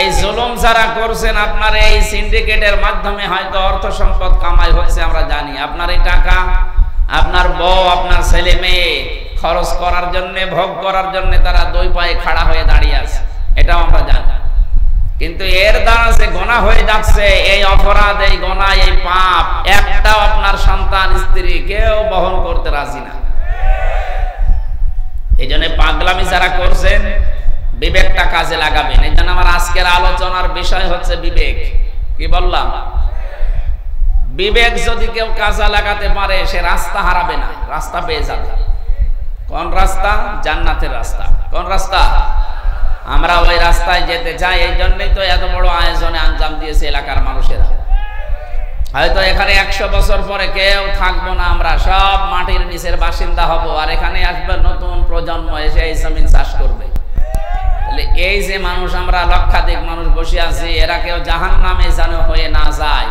এই জুলুম যারা করছেন আপনার এই সিন্ডিকেটের মাধ্যমে হয়তো অর্থ সম্পদ কামাই হচ্ছে আমরা জানি। আপনার এই টাকা আপনার বউ আপনার ছেলে মেয়ে খরচ করার জন্য ভোগ করার জন্য তারা দুই পায়ে খাড়া হয়ে দাঁড়িয়ে আছে, এটাও আমরা জানি। কিন্তু এর দ্বারা যে গোনা হয়ে যাচ্ছে, এই অপরাধ, এই গোনা, এই পাপ একটাও আপনার সন্তান স্ত্রী কেউ বহন করতে রাজি না। এই জন্য পাগলামি যারা করছেন বিবেকটা কাজে লাগাবেন। এই জন্য আমার আজকের আলোচনার বিষয় হচ্ছে বিবেক। কি বললাম? বিবেক যদি কেউ কাজে লাগাতে পারে সে রাস্তা হারাবে না, রাস্তা পেয়ে যাবে। কোন রাস্তা? জান্নাতের রাস্তা। কোন রাস্তা? আমরা ওই রাস্তায় যেতে চাই। এই জন্যই তো এত বড় আয়োজনে আঞ্জাম দিয়েছে এলাকার মানুষেরা। হয়তো এখানে 100 বছর পরে কেউ থাকবো না, আমরা সব মাটির নিচের বাসিন্দা হব, আর এখানে আসবে নতুন প্রজন্ম, এসে এই জমিন চাষ করবে। এই যে মানুষ, আমরা লক্ষাধিক মানুষ বসে আছি, এরা কেউ জাহান্নামে যেন হয়ে না যায়,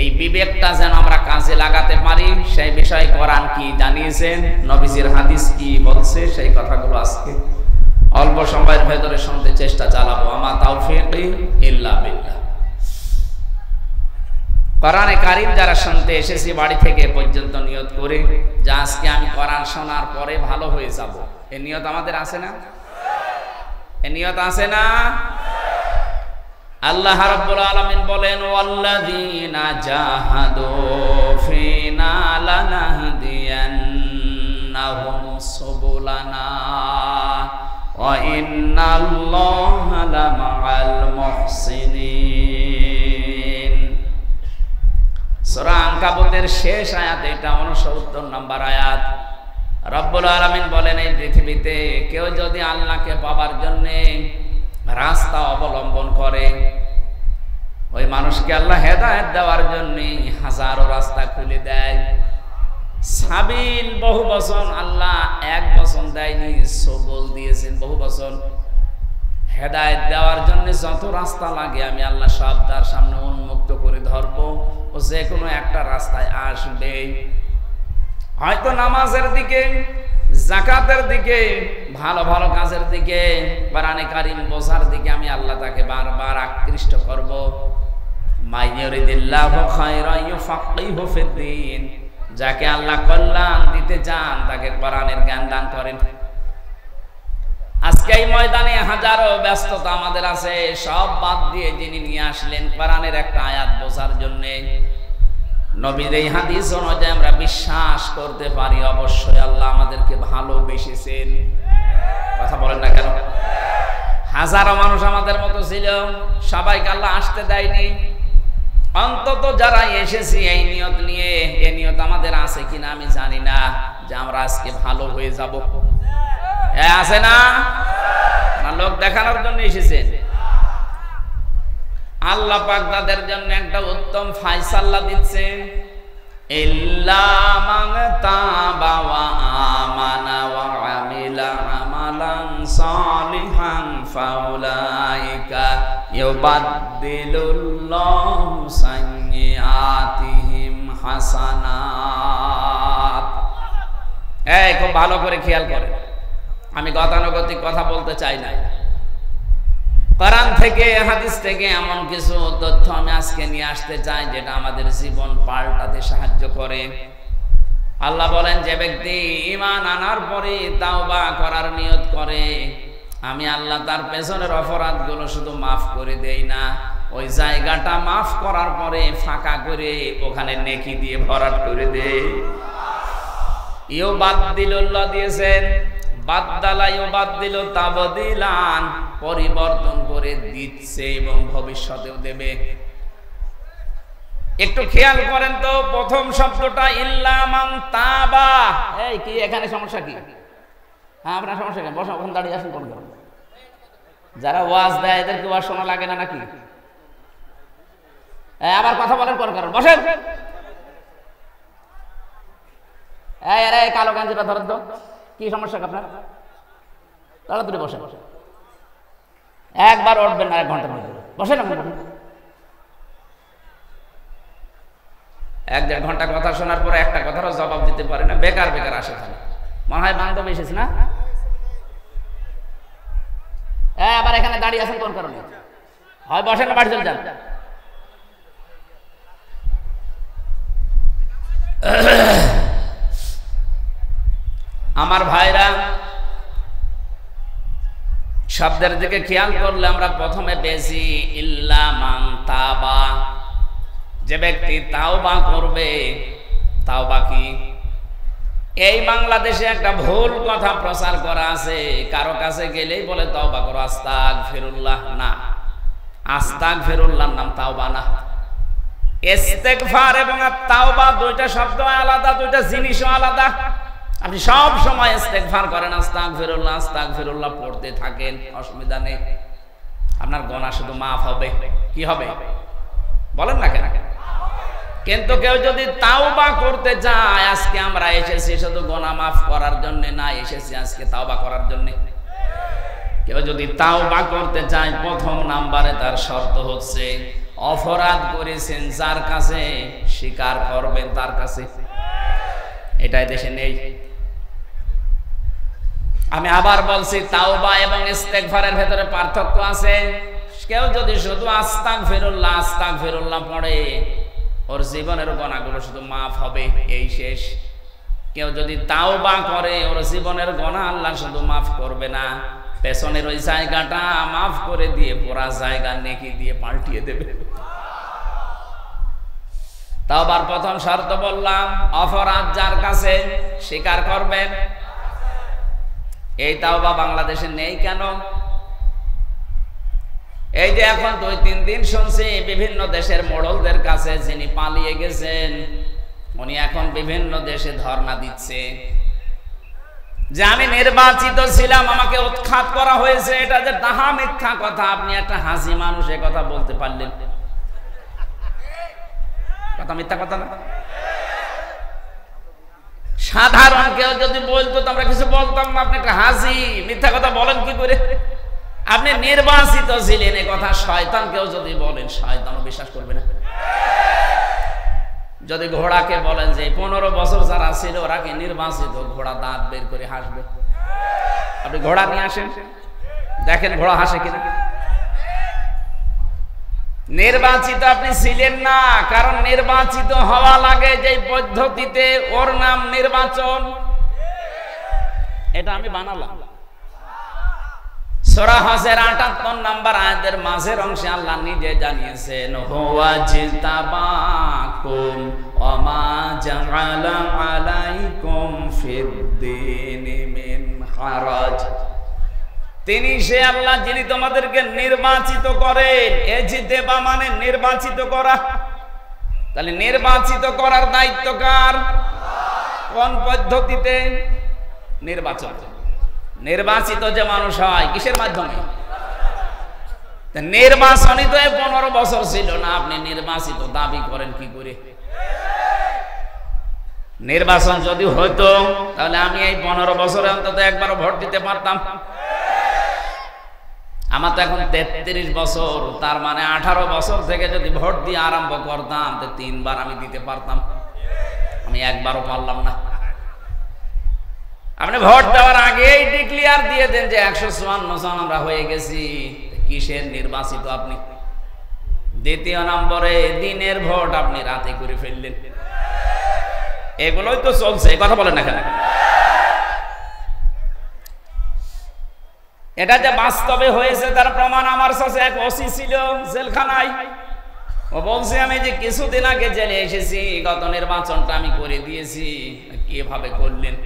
এই বিবেকটা যেন আমরা কাজে লাগাতে পারি, সেই বিষয়ে কোরআন কি জানিয়েছেন, নবীজির হাদিস কি বলছে, সেই কথাগুলো আজকে অল্প সময়ের ভেতরে শুনতে চেষ্টা চালাবো। আমা তাওফীক ইল্লা বিল্লাহ। কোরআনে কারীম যারা শুনতে এসেছি বাড়ি থেকে পর্যন্ত নিয়ত করে যে আজকে আমি কোরআন শোনার পরে ভালো হয়ে যাব, এই নিয়ত আমাদের আছে না? এই নিয়ত আছে না? আল্লাহ রাব্বুল আলামিন বলেন, ওয়াল্লাযীনা জাহাদু ফীনা লানাহদিয়ান্নাহুম সুবুলানা ওয়া ইন্নাল্লাহা লামাআল মুহসিনিন। সূরা আনকাবুতের শেষ আয়াত, এটা 69 নম্বর আয়াত। রব্বুল আলামিন বলেন, এই পৃথিবীতে কেউ যদি আল্লাহকে পাবার জন্য রাস্তা অবলম্বন করে, ওই মানুষকে আল্লাহ হেদায়েত দেওয়ার জন্য হাজারো রাস্তা খুলে দেয়। সাবিল বহু বচন, আল্লাহ এক বচন দেয়নি, সবল দিয়েছেন বহু বচন। হেদায়েত দেওয়ার জন্য যত রাস্তা লাগে আমি আল্লাহ সব তার সামনে উন্মুক্ত করে ধরবো, ও যে কোনো একটা রাস্তায় আসবে। হয়তো নামাজের দিকে, যাকাতের দিকে, ভালো ভালো কাজের দিকে, কোরআনে কারীম বোঝার দিকে আমি আল্লাহ তাকে বারবার আকৃষ্ট করব। মাইয়ুরিদিল্লাহু খায়রান ইউফাক্কিহু ফিদ্দীন, যাকে আল্লাহ কল্যাণ দিতে চান তাকে কোরআনের জ্ঞান দান করেন। আজকে এই ময়দানে হাজারো ব্যস্ততা আমাদের আছে, সব বাদ দিয়ে যিনি নিয়ে আসলেন কোরআনের একটা আয়াত বোঝার জন্য, নবীর এই হাদিস অনুযায়ী আমরা বিশ্বাস করতে পারি অবশ্যই আল্লাহ আমাদেরকে ভালোবেসেছেন। কথা বলেন না কেন? হাজারো মানুষ আমাদের মতো ছিল, সবাইকে আল্লাহ আসতে দেয়নি। অন্তত যারা এসেছি এই নিয়ত নিয়ে, এই নিয়ত আমাদের আছে কিনা আমি জানি না, যে আমরা আজকে ভালো হয়ে যাব। আছে না? লোক দেখানোর জন্য এসেছেন? আল্লাহ পাক তাদের জন্য একটা উত্তম ফায়সালা দিচ্ছে, ইল্লা মান তাবা ওয়া আমানা ওয়া আমিলা আমালান সালিহান ফাউলাইকা ইউবাদদিলুল্লাহু সাইয়্যাতিহিম হাসানাত। এই খুব ভালো করে খেয়াল করেন, আমি গতানুগতিক কথা বলতে চাই না। কোরআন থেকে, হাদিস থেকে এমন কিছু তথ্য আমি আজকে নিয়ে আসতে চাই যেটা আমাদের জীবন পাল্টাতে সাহায্য করে। আল্লাহ বলেন, যে ব্যক্তি ঈমান আনার পরে তাওবা করার নিয়ত করে, আমি আল্লাহ তার পেছনের অপরাধগুলো শুধু মাফ করে দেই না, ওই জায়গাটা মাফ করার পরে ফাঁকা করে ওখানে নেকি দিয়ে ভরাট করে দেই। ইউবাদদিলুল্লাহ দিয়েছেন, বাদদালা ইউবাদদিলু তাবদিলান, পরিবর্তন করে দিচ্ছে এবং ভবিষ্যতেও দেবে। একটু খেয়াল করেন তো, প্রথম শব্দটা ইল্লা মান তাবা। এই কি এখানে সমস্যা কি? হ্যাঁ, আপনার সমস্যা কেন? বসা, ওখানে দাঁড়িয়ে আসুন। কোন যারা ওয়াজ দেয় এদেরকে ওয়াজ শোনা লাগে না নাকি? আবার কথা বলেন কোন কারণ? বসেন। এই কালো গাঞ্জিটা ধরেন তো, কি সমস্যা আপনার? তাড়াতাড়ি বসে, একবার উঠবেন না, 1 ঘন্টার মধ্যে বসেন। 1-1.5 ঘন্টা কথা শোনার পরে একটা কথারও জবাব দিতে পারে না, বেকার বেকার আসে। মনে হয় বান্ধব এসেছে না? আবার এখানে দাঁড়িয়ে আছেন কোন কারণে? হয় বসেন না বাড়ি চলে যান। আমার ভাইরা, শব্দের দিকে খেয়াল করলে আমরা প্রথমে পেয়েছি ইল্লা মান তাবা, যে ব্যক্তি তাওবা করবে। তাওবা কি? এই বাংলাদেশে একটা ভুল কথা প্রচার করা আছে, কারো কাছে গেলেই বলে তাওবা করো, আস্তাগফিরুল্লাহ। না, আস্তাগফিরুল্লাহর নাম তাওবা না। ইস্তেগফার এবং তাওবা দুইটা শব্দ আলাদা, দুইটা জিনিসও আলাদা। আপনি সব সময় ইস্তেগফার করেন, আস্তাগফিরুল্লাহ আস্তাগফিরুল্লাহ পড়তে থাকেন, অসুবিধা নেই, আপনার গুনাহ শুধু মাফ হবে। কি হবে বলেন না কেন? কিন্তু কেউ যদি তাওবা করতে চায়, আজকে আমরা এসেছি শুধু গুনাহ মাফ করার জন্য না, এসেছি আজকে তাওবা করার জন্য। কেউ যদি তাওবা করতে চায়, প্রথম নাম্বারে তার শর্ত হচ্ছে অপরাধ করেছেন যার কাছে, স্বীকার করবেন তার কাছে। এটাই দেশে নেই। আমি আবার বলছি, তাওবা এবং ইস্তেগফারের ভেতরে পার্থক্য আছে। কেউ যদি শুধু আস্তাগফিরুল্লাহ আস্তাগফিরুল্লাহ পড়ে, ওর জীবনের গুনাহগুলো শুধু মাফ হবে, এই শেষ। কেউ যদি তাওবা করে, ওর জীবনের গুনাহ আল্লাহ শুধু মাফ করবে না, পেছনের ওই জায়গাটা মাফ করে দিয়ে পুরা জায়গা নেকি দিয়ে পাল্টিয়ে দেবে। তাওবার প্রথম শর্ত বললাম, অপরাধ যার কাছে, স্বীকার করবেন। এই তাওবা বাংলাদেশে নেই কেন? এই যে এখন 2-3 দিন শুনছি বিভিন্ন দেশের মোড়লদের কাছে, যিনি পালিয়ে গেছেন উনি এখন বিভিন্ন দেশে ধর্ণা দিচ্ছে যে আমি নির্বাচিত ছিলাম, আমাকে উৎখাত করা হয়েছে। এটা যে তাহা মিথ্যা কথা। আপনি একটা হাসি মানুষ এ কথা বলতে পারলেন? কথা মিথ্যা কথা না? সাধারণ কেউ যদি বলতো তো আমরা কিছু বলতাম না। আপনি একটা হাসি, মিথ্যা কথা বলেন কি করে? আপনি নির্বাচিত ছিলেন, এ কথা শয়তান কেউ যদি বলেন, শয়তানও বিশ্বাস করবে না। যদি ঘোড়াকে বলেন যে 15 বছর যারা ছিল ওরা কি নির্বাচিত, ঘোড়া দাঁত বের করে হাসবে। আপনি ঘোড়া নিয়ে আসেন, দেখেন ঘোড়া হাসে কিনা। নির্বাচিত আপনি ছিলেন না, কারণ নির্বাচিত হওয়া লাগে যে পদ্ধতিতে, ওর নাম নির্বাচন। এটা আমি বানালাম। সূরা হজের 78 নম্বর আয়াতের মাঝের অংশে আল্লাহ নিজে জানিয়েছেন, হুয়া জিতাবাকুম ওয়া মা জাআলা আলাইকুম ফিদ-দীনি মিন হারাজ। তিনি সে আল্লাহ যিনি তোমাদেরকে নির্বাচিত করেন। এজিতেবা মানে নির্বাচিত করা। তাহলে নির্বাচিত করার দায়িত্ব কার? কোন পদ্ধতিতে? নির্বাচন। নির্বাচিত যে মানুষ হয় কিসের মাধ্যমে? নির্বাচনই তো 15 বছর ছিল না, আপনি নির্বাচিত দাবি করেন কি করে? নির্বাচন যদি হতো তাহলে আমি এই 15 বছরে অন্তত একবারও ভোট দিতে পারতাম। আমার তো এখন 33 বছর, তার মানে 18 বছর থেকে যদি ভোট দিয়ে আরম্ভ করতাম তো 3 বার আমি দিতে পারতাম। আমি একবারও পারলাম না। আপনি ভোট দেওয়ার আগেই ডিক্লিয়ার দিয়ে দেন যে 154 জন আমরা হয়ে গেছি, কিসের নির্বাচিত আপনি? দ্বিতীয় নম্বরে দিনের ভোট আপনি রাতে করে ফেললেন। এগুলোই তো চলছে, কথা বলেন না কেন? এটা যে বাস্তবে হয়েছে তার প্রমাণ আমার কাছে এক ওসি ছিল জেলখানায়। ও বলছে আমি যে কিছুদিন আগে জেলে এসেছি, গত নির্বাচনটা আমি করে দিয়েছি। কিভাবে করলেন?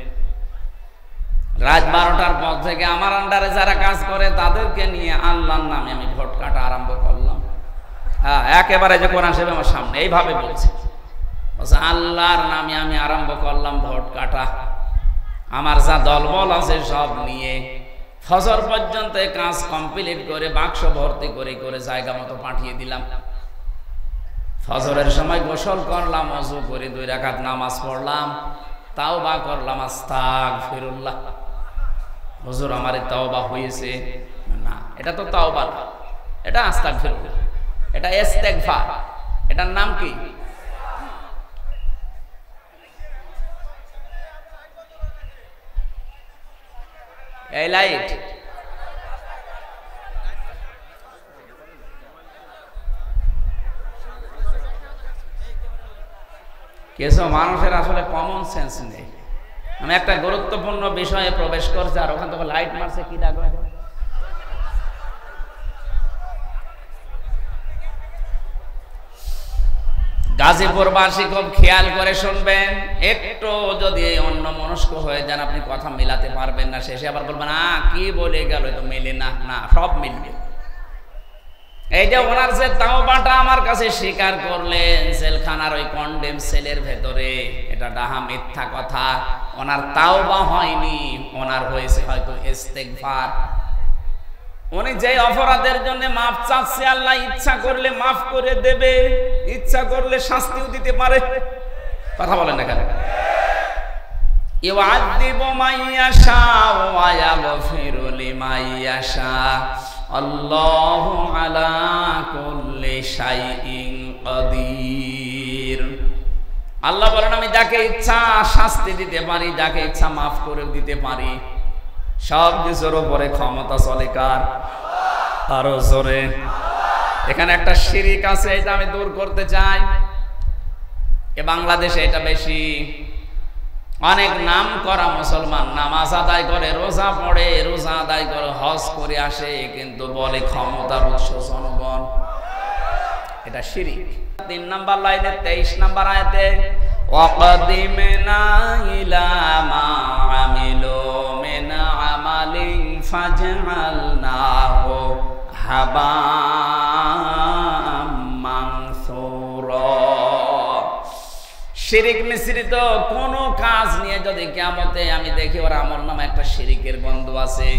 রাত 12টার পর থেকে আমার আন্ডারে যারা কাজ করে তাদেরকে নিয়ে আল্লাহর নামে আমি ভোট কাটা আরম্ভ করলাম। হ্যাঁ, একেবারে যে কোরআন শরীফ আমার সামনে এইভাবে বলছে, আল্লাহর নামে আমি আরম্ভ করলাম ভোট কাটা। আমার যা দলবল আছে সব নিয়ে ফজর পর্যন্ত কাজ কমপ্লিট করে বাক্স ভর্তি করে করে জায়গা মতো পাঠিয়ে দিলাম। ফজরের সময় গোসল করলাম, ওযু করে 2 রাকাত নামাজ পড়লাম, তাওবা করলাম, আস্তাগফিরুল্লাহ। হুজুর আমার তাওবা হয়েছে না, এটা তো তাওবা না, এটা আস্তাগফিরুল্লাহ, এটা ইস্তেগফার। এটার নাম কি? এই লাইট কিছু মানুষের আসলে কমন সেন্স নেই। আমি একটা গুরুত্বপূর্ণ বিষয়ে প্রবেশ করছি আর ওখান থেকে লাইট মারছে, কি ডাকবে? গাজীপুরবাসী খুব খেয়াল করে শুনবেন, একটু যদি অন্য মনস্ক হয়ে যান আপনি কথা মিলাতে পারবেন না, শেষে আবার বলবেন কি বলে গেল, তো মেলে না। না, সব মিলবে। এই যে ওনার যে তাওবাটা আমার কাছে স্বীকার করলেন জেলখানার ওই কন্ডেম সেলের ভেতরে, এটা ডাহা মিথ্যা কথা। ওনার তাওবা হয়নি, ওনার হয়েছে হয়তো ইস্তেগফার। উনি যে অপরাধের জন্য মাফ চাচ্ছে, আল্লাহ ইচ্ছা করলে মাফ করে দেবে, ইচ্ছা করলে শাস্তিও দিতে পারে। কথা বলেন না কেন? ইউআযযিবু মান ইয়াশা ওয়া ইয়াগফিরু লিমান ইয়াশা, আল্লাহু আলা কুল্লি শাইইন কাদির। আল্লাহ বলেন আমি যাকে ইচ্ছা শাস্তি দিতে পারি, যাকে ইচ্ছা মাফ করে দিতে পারি। সব কিছুর উপরে ক্ষমতা চলে কার? আরো জোরে। এখানে একটা শিরিক আছে, এটা আমি দূর করতে চাই। এ বাংলাদেশে এটা বেশি। অনেক নাম করা মুসলমান নামাজ আদায় করে, রোজা পড়ে, রোজা আদায় করে, হজ করে আসে, কিন্তু বলে ক্ষমতার উৎস জনগণ। এটা শিরিক। 3 নাম্বার লাইনে 23 নাম্বার আয়াতে ওয়াকাদিমনা ইলা মা আমিলু মিন আমালিন ফাজআলনাহু হাবাম মানসুরা। শিরিক মিশ্রিত কোন কাজ নিয়ে যদি কিয়ামতে আমি দেখি ওর আমলনামা একটা শিরিকের গন্ধ আছে,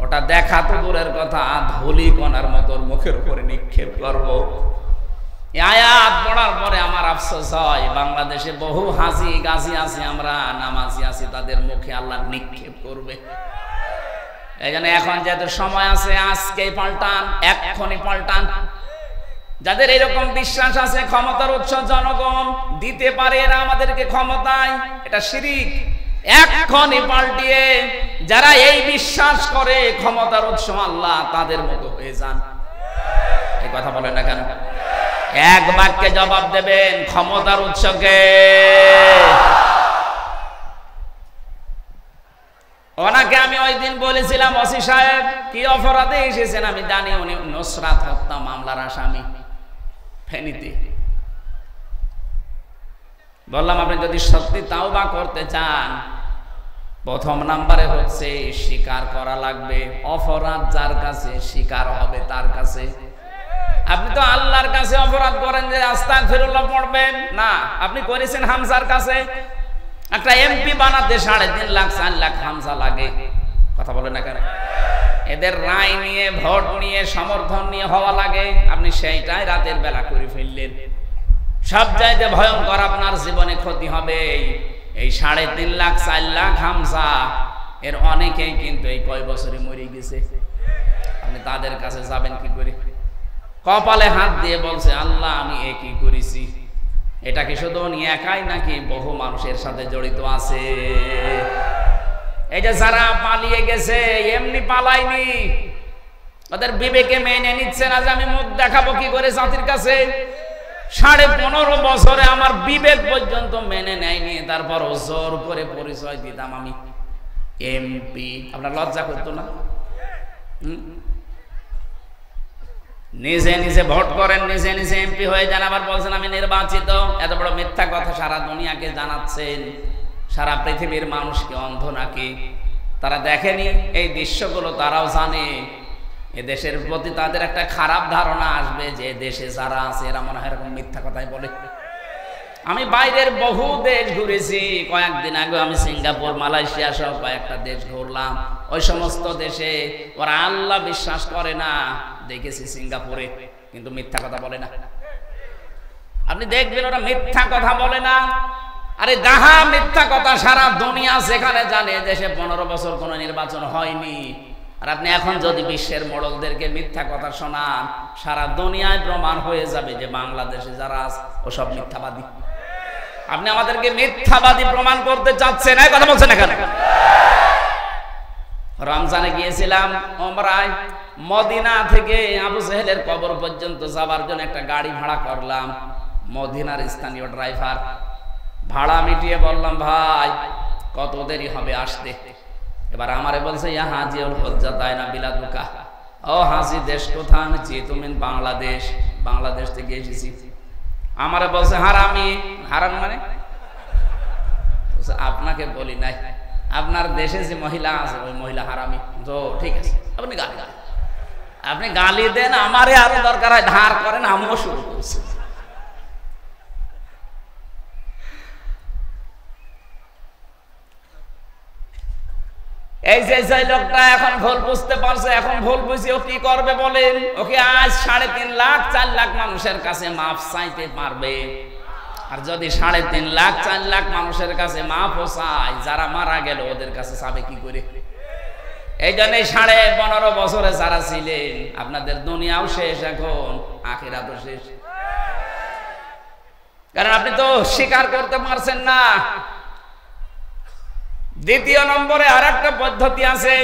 ওটা দেখা তো দূরের কথা, ধুলি কণার মতো মুখের উপরে নিক্ষেপ করব। আয়াত পড়ার পরে আমার আফসোস হয়, বাংলাদেশে বহু হাজি গাজি আছে, আমরা নামাজি আছি, তাদের মুখে আল্লাহ নিক্ষেপ করবে। এই জন্য এখন যেহেতু সময় আছে, আজকেই পাল্টান, এক্ষুনি পাল্টান। যাদের এরকম বিশ্বাস আছে ক্ষমতার উৎস জনগণ, দিতে পারে এরা আমাদেরকে ক্ষমতায়, এটা শিরিক। এক্ষুনি পাল্টিয়ে যারা এই বিশ্বাস করে ক্ষমতার উৎস আল্লাহ, তাদের মতো হয়ে যান। এই কথা বলেন না কেন? এক বাক্যে জবাব দেবেন, ক্ষমতার উৎসকে। ওনাকে আমি ওই দিন বলেছিলাম, ওসি সাহেব কি অপরাধে এসেছেন আমি জানি, উনি নুসরাত হত্যা মামলার আসামি ফেনীতে। বললাম আপনি যদি সত্যি তাওবা করতে চান, প্রথম নাম্বারে হচ্ছে স্বীকার করা লাগবে। অপরাধ যার কাছে, স্বীকার হবে তার কাছে। আপনি তো আল্লাহর কাছে অপরাধ করেন যে আস্তাগফিরুল্লাহ পড়বেন না, আপনি করেছেন হামজার কাছে। একটা এমপি বানাতে 3.5 লাখ 4 লাখ হামজা লাগে। কথা বলেন না কেন? এদের রায় নিয়ে, ভোট নিয়ে, সমর্থন নিয়ে হওয়া লাগে, আপনি সেইটাই রাতের বেলা করে ফেললেন। সব চাইতে ভয়ঙ্কর আপনার জীবনে ক্ষতি হবে এই 3.5 লাখ 4 লাখ হামজা। এর অনেকেই কিন্তু এই কয় বছরে মরে গেছে। আপনি তাদের কাছে যাবেন কি করে? কপালে হাত দিয়ে বলছে আল্লাহ আমি এ কি করেছি। এটা কি শুধু উনি একাই নাকি বহু মানুষের সাথে জড়িত আছে? এই যে যারা পালিয়ে গেছে, এমনি পালায়নি, ওদের বিবেকে মেনে নিচ্ছে না যে আমি মুখ দেখাবো কি করে জাতির কাছে। 15.5 বছরে আমার বিবেক পর্যন্ত মেনে নেয়নি, তারপর জোর করে পরিচয় দিতাম আমি এমপি। আপনার লজ্জা করতো না? নিজে নিজে ভোট করেন, নিজে নিজে এমপি হয়ে যান, আবার বলছেন আমি নির্বাচিত। এত বড় মিথ্যা কথা সারা দুনিয়াকে জানাচ্ছেন। সারা পৃথিবীর মানুষকে অন্ধ নাকি? তারা দেখেনি এই দৃশ্যগুলো? তারাও জানে। এ দেশের প্রতি তাদের একটা খারাপ ধারণা আসবে যে দেশে যারা আছে এরা মনে হয় এরকম মিথ্যা কথাই বলে। আমি বাইরের বহু দেশ ঘুরেছি। কয়েকদিন আগে আমি সিঙ্গাপুর, মালয়েশিয়া সহ কয়েকটা দেশ ঘুরলাম। ওই সমস্ত দেশে ওরা আল্লাহ বিশ্বাস করে না, দেখেছি সিঙ্গাপুরে, কিন্তু মিথ্যা কথা বলে না। আপনি দেখবেন ওরা মিথ্যা কথা বলে না। আরে যাহা মিথ্যা কথা সারা দুনিয়া সেখানে জানে দেশে 15 বছর কোনো নির্বাচন হয়নি। আর আপনি এখন যদি বিশ্বের মোড়লদেরকে মিথ্যা কথা শোনান, সারা দুনিয়ায় প্রমাণ হয়ে যাবে যে বাংলাদেশে যারা আছে ওসব মিথ্যাবাদী। আপনি আমাদেরকে মিথ্যাবাদী প্রমাণ করতে চাচ্ছেন, এই কথা বলছেন এখানে। রমজানে গিয়েছিলাম ওমরায়, মদিনা থেকে আবু জেহেলের কবর পর্যন্ত যাবার জন্য একটা গাড়ি ভাড়া করলাম। মদিনার স্থানীয় ড্রাইভার ভাড়া মিটিয়ে বললাম ভাই কত দেরি হবে আসতে। এবার আমারে বলছে ইয়া হাজি ওর হজ্জা তাই না বিলাদুকা। ও হাজি দেশ কোথায়? আমি যেহেতু বাংলাদেশ, বাংলাদেশ থেকে এসেছি। আমারে বলছে হারামি। হারাম মানে? আপনাকে বলি নাই, আপনার দেশে যে মহিলা আছে ওই মহিলা হারামি। তো ঠিক আছে, আপনি গালি দেন, আপনি গালি দেন, আমারে আরো দরকার হয় ধার করেন, আমিও শুরু করছি। এই যে লোকটা এখন ভুল বুঝতে পারছে, এখন ভুল বুঝে ও কি করবে বলেন? ওকে আজ 3.5 লাখ 4 লাখ মানুষের কাছে মাফ চাইতে পারবে। আর যদি 3.5 লাখ 4 লাখ মানুষের কাছে মাফও চায়, যারা মারা গেল ওদের কাছে চাবে কি করে? এই জন্য 15.5 বছরে যারা ছিলেন, আপনাদের দুনিয়াও শেষ, এখন আখিরাতও শেষ। কারণ আপনি তো স্বীকার করতে পারছেন না। দ্বিতীয় নম্বরে আর একটা পদ্ধতি আছে।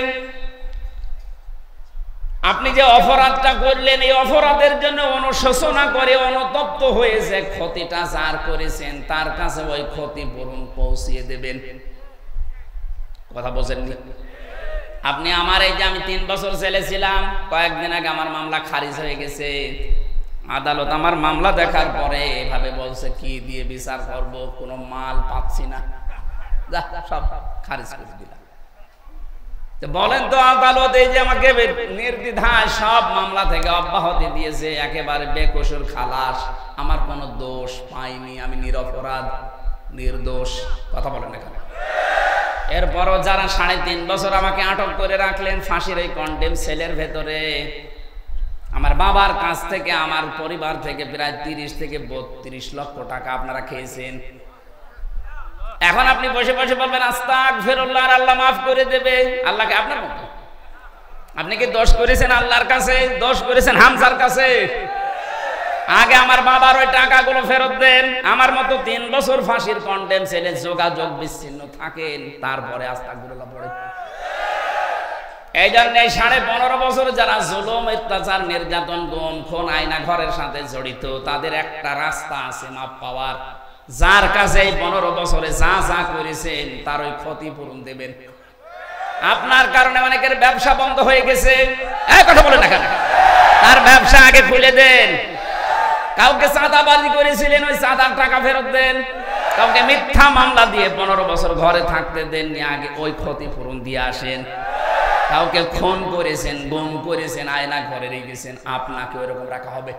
আপনি যে অপরাধটা করলেন, এই অপরাধের জন্য অনুশোচনা করে অনুতপ্ত হয়েছে, ক্ষতিটা যার করেছেন তার কাছে ওই ক্ষতিপূরণ পৌঁছিয়ে দেবেন। কথা বলছেননি? আপনি আমার এই যে আমি 3 বছর জেলে ছিলাম, কয়েকদিন আগে আমার মামলা খারিজ হয়ে গেছে। আদালত আমার মামলা দেখার পরে এভাবে বলছে কি দিয়ে বিচার করব, কোনো মাল পাচ্ছি না, সব খারিজ করে দিলাম। বলেন তো আদালত এই যে আমাকে নির্দ্বিধায় সব মামলা থেকে অব্যাহতি দিয়েছে, একেবারে বেকসুর খালাস, আমার কোনো দোষ পাইনি, আমি নিরপরাধ নির্দোষ। কথা বলেন এখানে। এরপরও যারা 3.5 বছর আমাকে আটক করে রাখলেন ফাঁসির এই কন্ডেম সেলের ভেতরে, আমার বাবার কাছ থেকে আমার পরিবার থেকে প্রায় 30 থেকে 32 লক্ষ টাকা আপনারা খেয়েছেন। এখন আপনি বসে বসে বলবেন আস্তাগফিরুল্লাহ, আর আল্লাহ মাফ করে দেবে। আল্লাহকে আপনার মতো আপনি কি দোষ করেছেন আল্লাহর কাছে? দোষ করেছেন হামজার কাছে? আগে আমার বাবার ওই টাকাগুলো ফেরত দেন। আমার মতো 3 বছর ফাঁসির কন্ডেম ছেলে যোগাযোগ বিচ্ছিন্ন থাকেন, তারপরে আস্তাগফিরুল্লাহ পড়ে। এই জন্য 15.5 বছর যারা জুলুম, অত্যাচার, নির্যাতন, গুম, খুন, আয়না ঘরের সাথে জড়িত, তাদের একটা রাস্তা আছে মাপ পাওয়ার। যার কাছে 15 বছরে যা যা করেছেন তার ওই ক্ষতিপূরণ দেবেন। আপনার কারণে অনেকের ব্যবসা বন্ধ হয়ে গেছে, এই কথা বলেন না কেন? তার ব্যবসা আগে খুলে দেন। কাউকে চাঁদাবাজি করেছিলেন, ওই চাঁদার টাকা ফেরত দেন। কাউকে মিথ্যা মামলা দিয়ে 15 বছর ঘরে থাকতে দেননি, আগে ওই ক্ষতিপূরণ দিয়ে আসেন। কাউকে খুন করেছেন, গুম করেছেন, আয়না ঘরে রেখেছেন, আপনাকে ওইরকম রাখা হবে।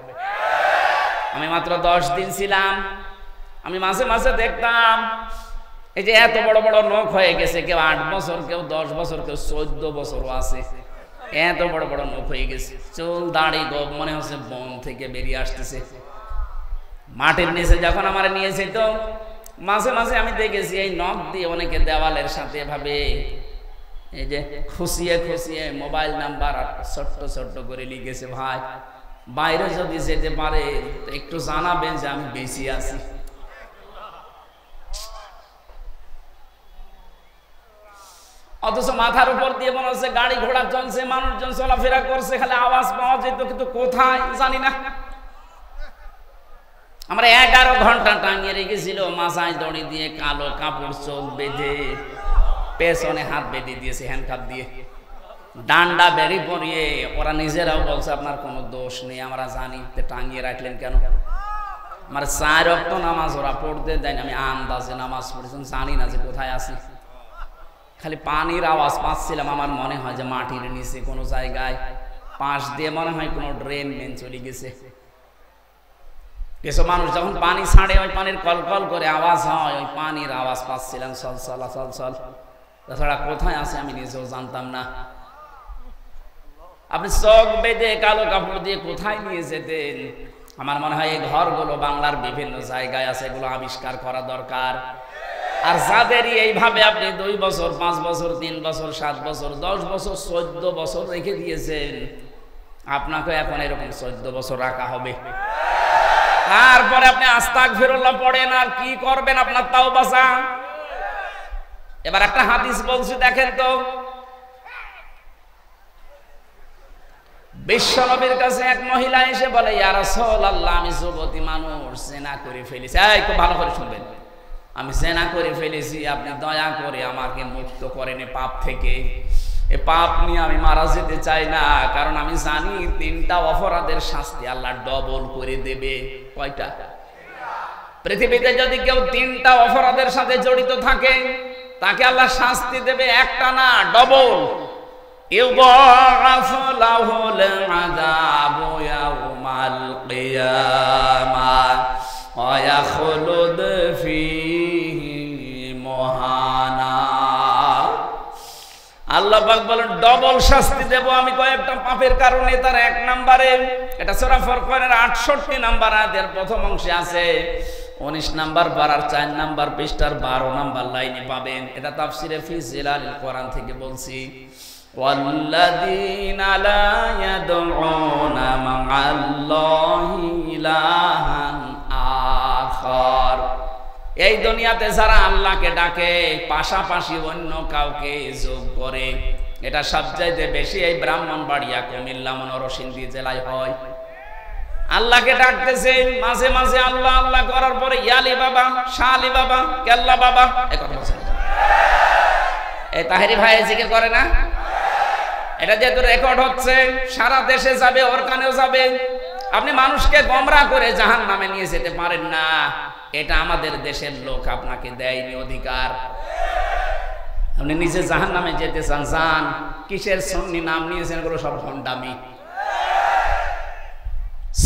আমি মাত্র 10 দিন ছিলাম, আমি মাঝে মাঝে দেখতাম এই যে এত বড় বড় নখ হয়ে গেছে, কেউ 8 বছর, কেউ 10 বছর, কেউ 14 বছরও আছে, এত বড় বড় নখ হয়ে গেছে, চুল দাড়ি গোপ মনে হচ্ছে বন থেকে বেরিয়ে আসতেছে। মাটির নিচে যখন আমার নিয়েছে, তো মাঝে মাঝে আমি দেখেছি এই নখ দিয়ে অনেকে দেওয়ালের সাথে এভাবে এই যে খুশিয়ে খুশিয়ে মোবাইল নাম্বার ছোট্ট ছোট্ট করে লিখেছে। ভাই বাইরে যদি যেতে পারে একটু জানাবেন যে আমি বেশি আছি। অথচ মাথার উপর দিয়ে মনে হচ্ছে গাড়ি ঘোড়া চলছে, মানুষজন চলাফেরা করছে, খালি আওয়াজ পাওয়া যেত, কিন্তু কোথায় জানি না। আমরা 11 ঘন্টা টাঙিয়ে রেখেছিল, মাথায় দড়ি দিয়ে, কালো কাপড় চোখ বেঁধে, পেছনে হাত বেঁধে দিয়েছে হ্যান্ডকাপ দিয়ে, ডান্ডা বেরি পরিয়ে। ওরা নিজেরাও বলছে আপনার কোনো দোষ নেই, আমরা জানি, টাঙিয়ে রাখলেন কেন? আমার 4 ওয়াক্ত নামাজ ওরা পড়তে দেয়নি, আমি আন্দাজে নামাজ পড়েছেন, জানি না যে কোথায় আছি। খালি পানির আওয়াজ পাচ্ছিলাম, আমার মনে হয় যে মাটির নিচে কোনো জায়গায় পাশ দিয়ে মনে হয় কোনো ড্রেন মেন চলে গেছে। কিছু মানুষ যখন পানি ছাড়ে, ওই পানির কলকল করে আওয়াজ হয়, ওই পানির আওয়াজ পাচ্ছিলাম, চল চল চল চল। তাছাড়া কোথায় আছে আমি নিজেও জানতাম না। আপনি চোখ বেঁধে কালো কাপড় দিয়ে কোথায় নিয়ে যেতেন? আমার মনে হয় এই ঘরগুলো বাংলার বিভিন্ন জায়গায় আছে, এগুলো আবিষ্কার করা দরকার। আর যাদেরই এইভাবে আপনি 2 বছর, 5 বছর, 3 বছর, 7 বছর, 10 বছর, 14 বছর রেখে দিয়েছেন, আপনাকে এখন এরকম 14 বছর রাখা হবে। তারপরে আপনি আস্তাগফিরুল্লাহ পড়েন, আর কি করবেন? আপনার তাওবা চান। এবার একটা হাদিস বলছি, দেখেন তো। বিশ্বনবীর কাছে এক মহিলা এসে বলে, ইয়া রাসূলুল্লাহ, আমি যুবতী মানুষ, জিনা করে ফেলেছি। এই খুব ভালো করে শুনবেন, আমি জেনা করে ফেলেছি, আপনি দয়া করে আমাকে মুক্ত করেন এই পাপ থেকে। এই পাপ নিয়ে আমি মারা যেতে চাই না, কারণ আমি জানি 3টা অপরাধের শাস্তি আল্লাহ ডবল করে দেবে। কয়টা? পৃথিবীতে যদি কেউ 3টা অপরাধের সাথে জড়িত থাকে তাকে আল্লাহ শাস্তি দেবে, একটা না, ডবল। ইউদাআফু লাহুল আযাবু ইয়াউমাল কিয়ামাহ ওয়া ইয়াখলুদ ফীহি মুহানা। আল্লাহ পাক বলেন ডবল শাস্তি দেব আমি কয়েকটা পাপের কারণে। তার 1 নম্বরে, এটা সূরা ফুরকানের 68 নম্বর আয়াতের প্রথম অংশে আছে, 19 নম্বর পারার 4 নম্বর পৃষ্ঠার 12 নম্বর লাইনে পাবেন। এটা তাফসিরে ফি জিলালিল কোরআন থেকে বলছি। ওয়াল্লাযীনা লা ইয়াদউনা মা'আল্লাহি ইলাহান আখার, এই দুনিয়াতে যারা আল্লাহকে ডাকে পাশাপাশি অন্য কাউকে যোগ করে, এটা সবচাইতে বেশি এই ব্রাহ্মণবাড়িয়া, কুমিল্লা, নরসিংদী জেলায় হয়। আল্লাহকে ডাকতেছে, মাঝে মাঝে আল্লাহ আল্লাহ করার পরে ইয়ালি বাবা, শালি বাবা, কেল্লা বাবা, এই কথা বলছেন। এই তাহেরি ভাই জিকির করে না? এটা যেহেতু রেকর্ড হচ্ছে, সারা দেশে যাবে, ওর কানেও যাবে। আপনি মানুষকে গোমরাহ করে জাহান্নামে নিয়ে যেতে পারেন না, এটা আমাদের দেশের লোক আপনাকে দেয়নি অধিকার। আপনি নিজে জাহান্নামে যেতে চান, যান। কিসের সুন্নি নাম নিয়েছেন, এগুলো সব ভণ্ডামি।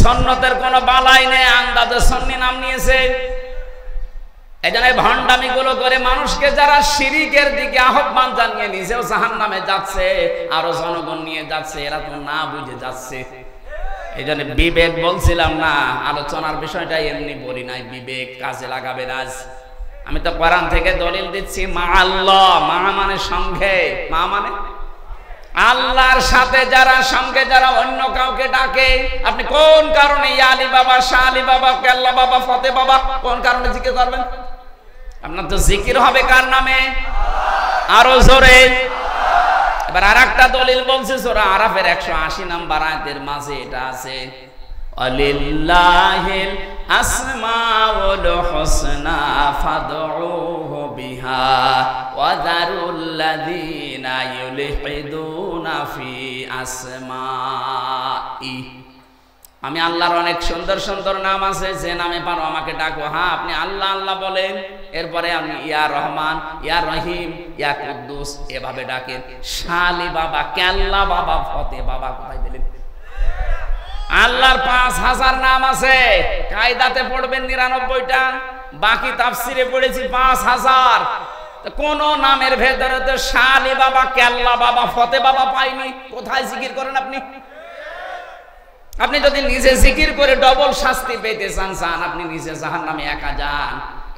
সুন্নতের কোনো বালাই নেই, আন্দাজে সুন্নি নাম নিয়েছে। এজন্য ভণ্ডামি গুলো করে মানুষকে যারা শিরিকের দিকে আহ্বান জানিয়ে নিজেও জাহান্নামে যাচ্ছে, আরো জনগণ নিয়ে যাচ্ছে, এরা তো না বুঝে যাচ্ছে। এই জন্য বিবেক বলছিলাম না, আলোচনার বিষয়টা এমনি বলি নাই, বিবেক কাজে লাগাবে আজ। আমি তো কোরআন থেকে দলিল দিচ্ছি, মা আল্লাহ, মা মানে সঙ্গে, মা মানে আল্লাহর সাথে যারা সঙ্গে যারা অন্য কাউকে ডাকে, আপনি কোন কারণে ইয়া আলী বাবা, শাহ আলী বাবা, কেল্লা বাবা, ফতে বাবা, কোন কারণে জিকির করবেন? আপনার তো জিকির হবে কার নামে? আরো জোরে। এবার আরেকটা দলিল বলছে সূরা আরাফের 180 নম্বর আয়াতের মাঝে এটা আছে, আলিল্লাহিল আসমাউল হুসনা ফাদউহু বিহা ওয়া যারুল্লাযীনা ইউলহিদুনা ফি আসমাই। আমি আল্লাহর অনেক সুন্দর সুন্দর নাম আছে, যে নামে পারো আমাকে ডাকো। হ্যাঁ, আপনি আল্লাহ আল্লাহ বলেন, এরপরে আপনি ইয়া রহমান, ইয়া রহিম, ইয়া কুদ্দুস এভাবে ডাকেন। শালি বাবা, কেল্লা বাবা, ফতে বাবা কোথায় দিলেন? আল্লাহর 5000 নাম আছে, কায়দাতে পড়বেন 99টা, বাকি তাফসিরে পড়েছি 5000। কোন নামের ভেতরে তো শালি বাবা, কেল্লা বাবা, ফতে বাবা পাইনি। কোথায় জিকির করেন আপনি? আপনি যদি নিজে জিকির করে ডবল শাস্তি পেতে চান, আপনি নিজে জাহান্নামে একা যান।